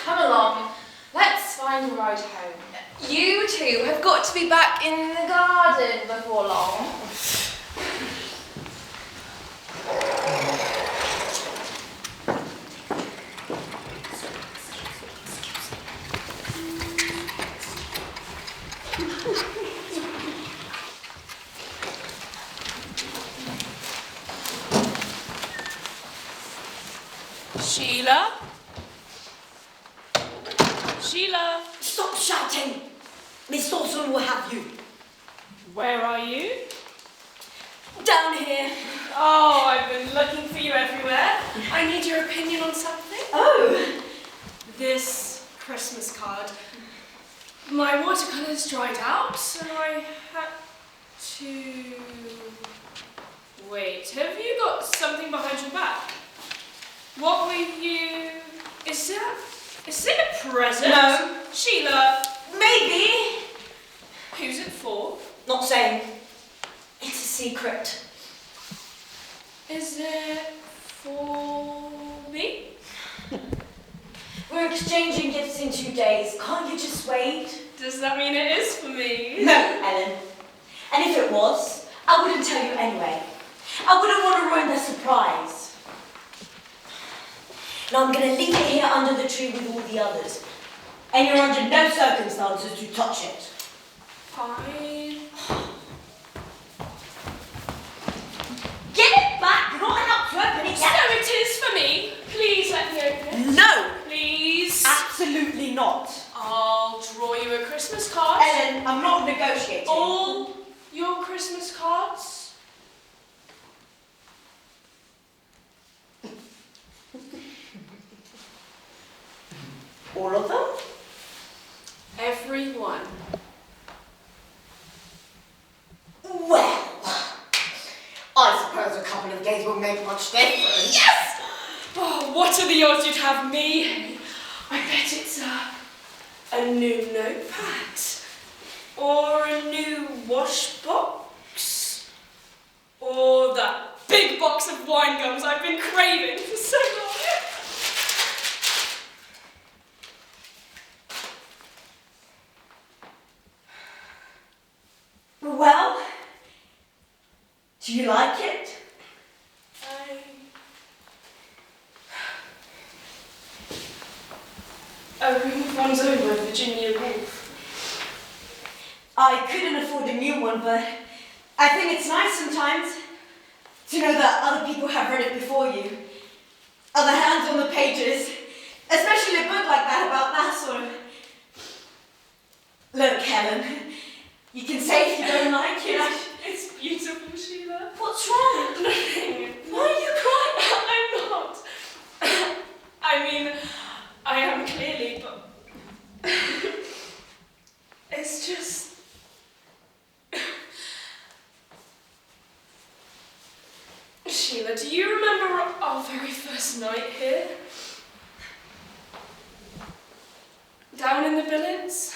Come along, let's find a ride home. You two have got to be back in the garden before long. Sheila? Sheila? Stop shouting! Miss Dawson will have you. Where are you? Down here. Oh, I've been looking for you everywhere. I need your opinion on something. Oh. This Christmas card. My watercolours dried out, so I had to... Wait, have you got something behind your back? What were you... Is it a present? No. Sheila. Maybe. Who's it for? Not saying. It's a secret. Is it for me? We're exchanging gifts in 2 days. Can't you just wait? Does that mean it is for me? No, Ellen. And if it was, I wouldn't tell you anyway. I wouldn't want to ruin the surprise. Now I'm going to leave it here under the tree with all the others. And you're under no circumstances to touch it. Fine. Get it back! You're not allowed to open it yet. So it is for me. Please let me open it. No! Please. Absolutely not. I'll draw you a Christmas card. Ellen, I'm not negotiating. All your Christmas cards? All of them? Everyone. Well, I suppose a couple of days won't make much difference. Yes! Oh, what are the odds you'd have me? I bet it's a new notepad. Or a new wash box. Or that big box of wine gums I've been craving for so long. Well, do you like it? A Room of One's Own by Virginia Woolf. I couldn't afford a new one, but I think it's nice sometimes to know that other people have read it before you. Other hands on the pages, especially a book like that about that sort of... Look, Helen, you can say if you don't like it. It's beautiful, Sheila. What's wrong? Nothing. Why are you crying? I'm not. I mean, I am clearly, but it's just... Sheila, do you remember our very first night here? Down in the Billings?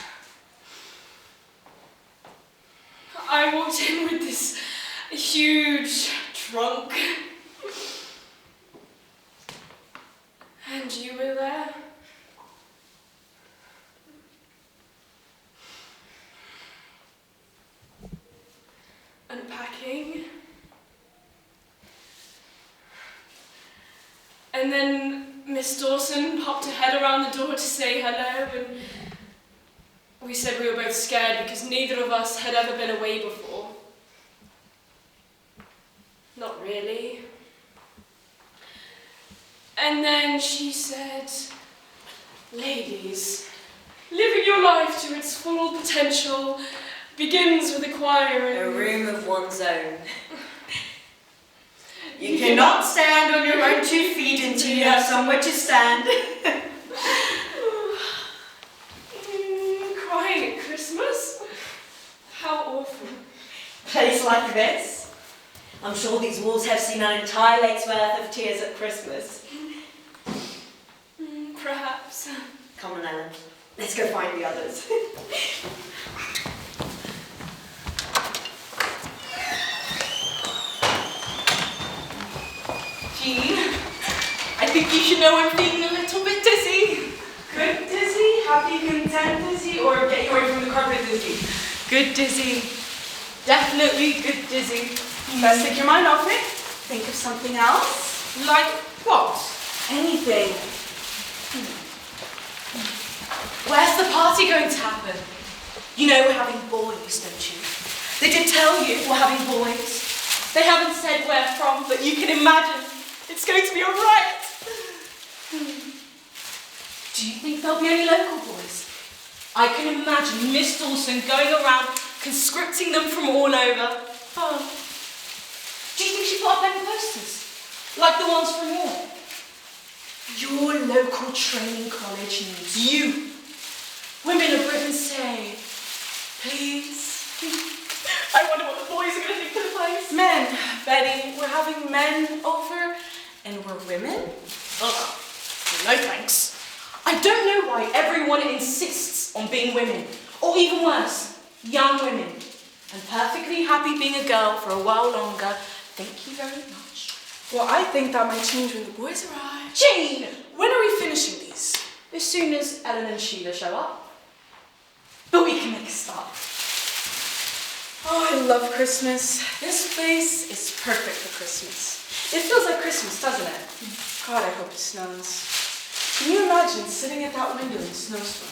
I walked in with this huge trunk. And you were there. Unpacking. And then Miss Dawson popped her head around the door to say hello, and we said we were both scared because neither of us had ever been away before. Not really. And then she said, ladies, living your life to its full potential begins with acquiring a room of one's own. You cannot stand on your own 2 feet until you have somewhere to stand. Crying at Christmas? How awful. Place like this? I'm sure these walls have seen an entire lake's worth of tears at Christmas. Perhaps. Come on, Ellen. Let's go find the others. Jean, I think you should know I'm feeling a little bit dizzy. Good dizzy, happy, content dizzy, or get you away from the carpet dizzy? Good dizzy. Definitely good dizzy. Let's take your mind off it. Think of something else. Like what? Anything. Where's the party going to happen? You know we're having boys, don't you? They did tell you we're having boys. They haven't said where from, but you can imagine it's going to be a riot. Do you think there'll be any local boys? I can imagine Miss Dawson going around conscripting them from all over. Oh. Do you think she put up any posters? Like the ones from war? Your local training college needs you. Women of Britain say, please. I wonder what the boys are going to think of the place. Men, Betty, we're having men over and we're women? Oh, no thanks. I don't know why everyone insists on being women, or even worse, young women. I'm perfectly happy being a girl for a while longer. Thank you very much. Well, I think that might change when the boys arrive. Jane! When are we finishing these? As soon as Ellen and Sheila show up. But we can make a start. Oh, I love Christmas. This place is perfect for Christmas. It feels like Christmas, doesn't it? God, I hope it snows. Can you imagine sitting at that window in a snowstorm,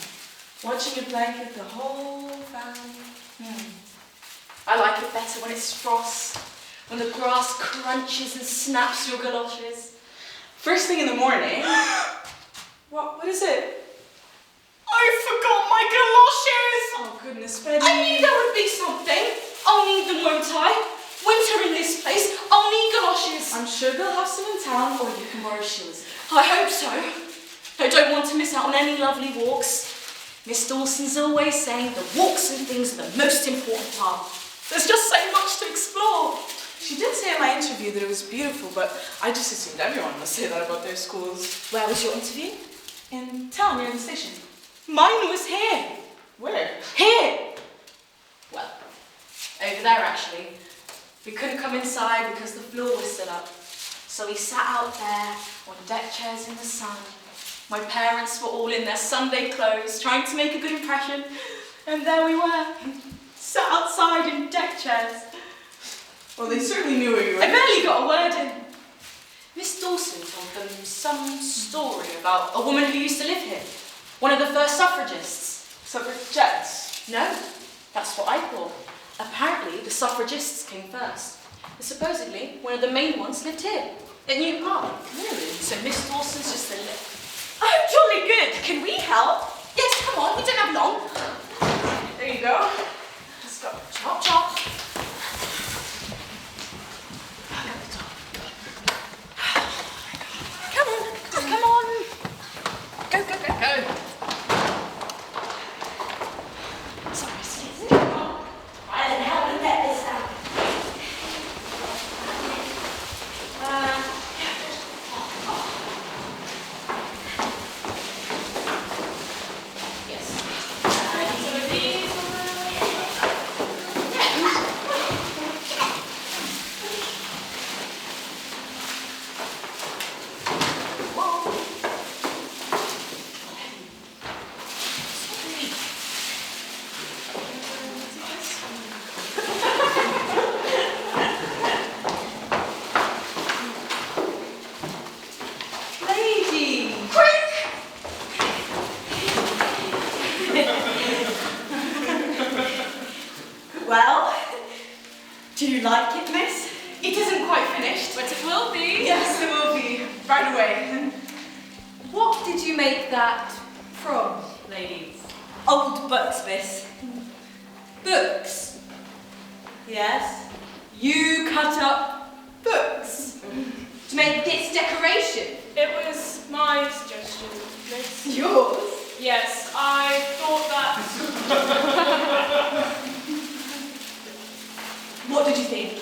watching a blanket the whole family? I like it better when it's frost, when the grass crunches and snaps your galoshes. First thing in the morning. What is it? I forgot my galoshes! Oh, goodness, Betty. I knew there would be something. I'll need them, won't I? Winter in this place, I'll need galoshes. I'm sure they'll have some in town, or you can borrow Sheila's. I hope so. I don't want to miss out on any lovely walks. Miss Dawson's always saying the walks and things are the most important part. There's just so much to explore. She did say in my interview that it was beautiful, but I just assumed everyone must say that about their schools. Where was your interview? In town, near the station. Mine was here. Where? Here. Well, over there actually. We couldn't come inside because the floor was still up. So we sat out there on deck chairs in the sun. My parents were all in their Sunday clothes, trying to make a good impression. And there we were, sat outside in deck chairs. Well, they certainly knew where you were. I barely got a word in. Miss Dawson told them some story about a woman who used to live here. One of the first suffragists. Suffragettes? No, that's what I thought. Apparently, the suffragists came first. And supposedly, one of the main ones lived here, at New Park. Really? So Miss Dawson's just a little... Oh, jolly good. Can we help? Yes, come on, we don't have long. There you go. Let's go. Chop, chop. Come on, come on. Go, go, go, go. Sorry, excuse me. I don't know how to get this out. Well, do you like it, miss? It isn't quite finished, but it will be. Yes, it will be. Right away. What did you make that from, ladies? Old books, miss. Books. Yes? You cut up books to make this decoration. It was my suggestion, miss. Yours? Yes, I thought that... What did you think?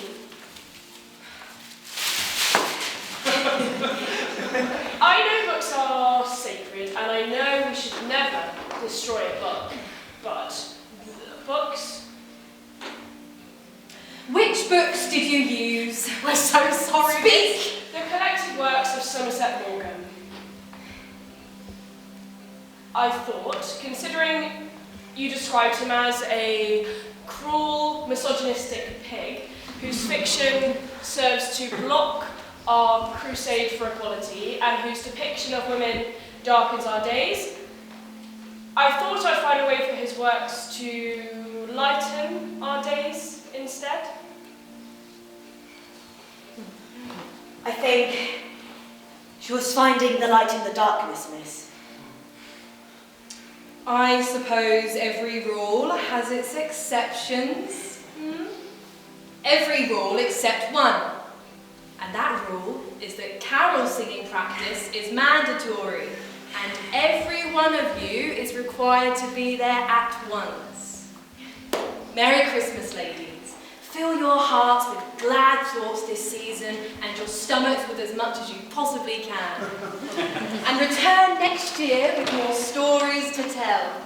I know books are sacred, and I know we should never destroy a book, but books... Which books did you use? We're so sorry. Speak! The collected works of Somerset Maugham. I thought, considering you described him as a cruel, misogynistic pig whose fiction serves to block our crusade for equality and whose depiction of women darkens our days, I thought I'd find a way for his works to lighten our days instead. I think she was finding the light in the darkness, miss. I suppose every rule has its exceptions. Every rule except one. And that rule is that carol singing practice is mandatory, and every one of you is required to be there at once. Merry Christmas, ladies. Fill your hearts with glad thoughts this season, and your stomachs with as much as you possibly can. And return next year with more stories to tell.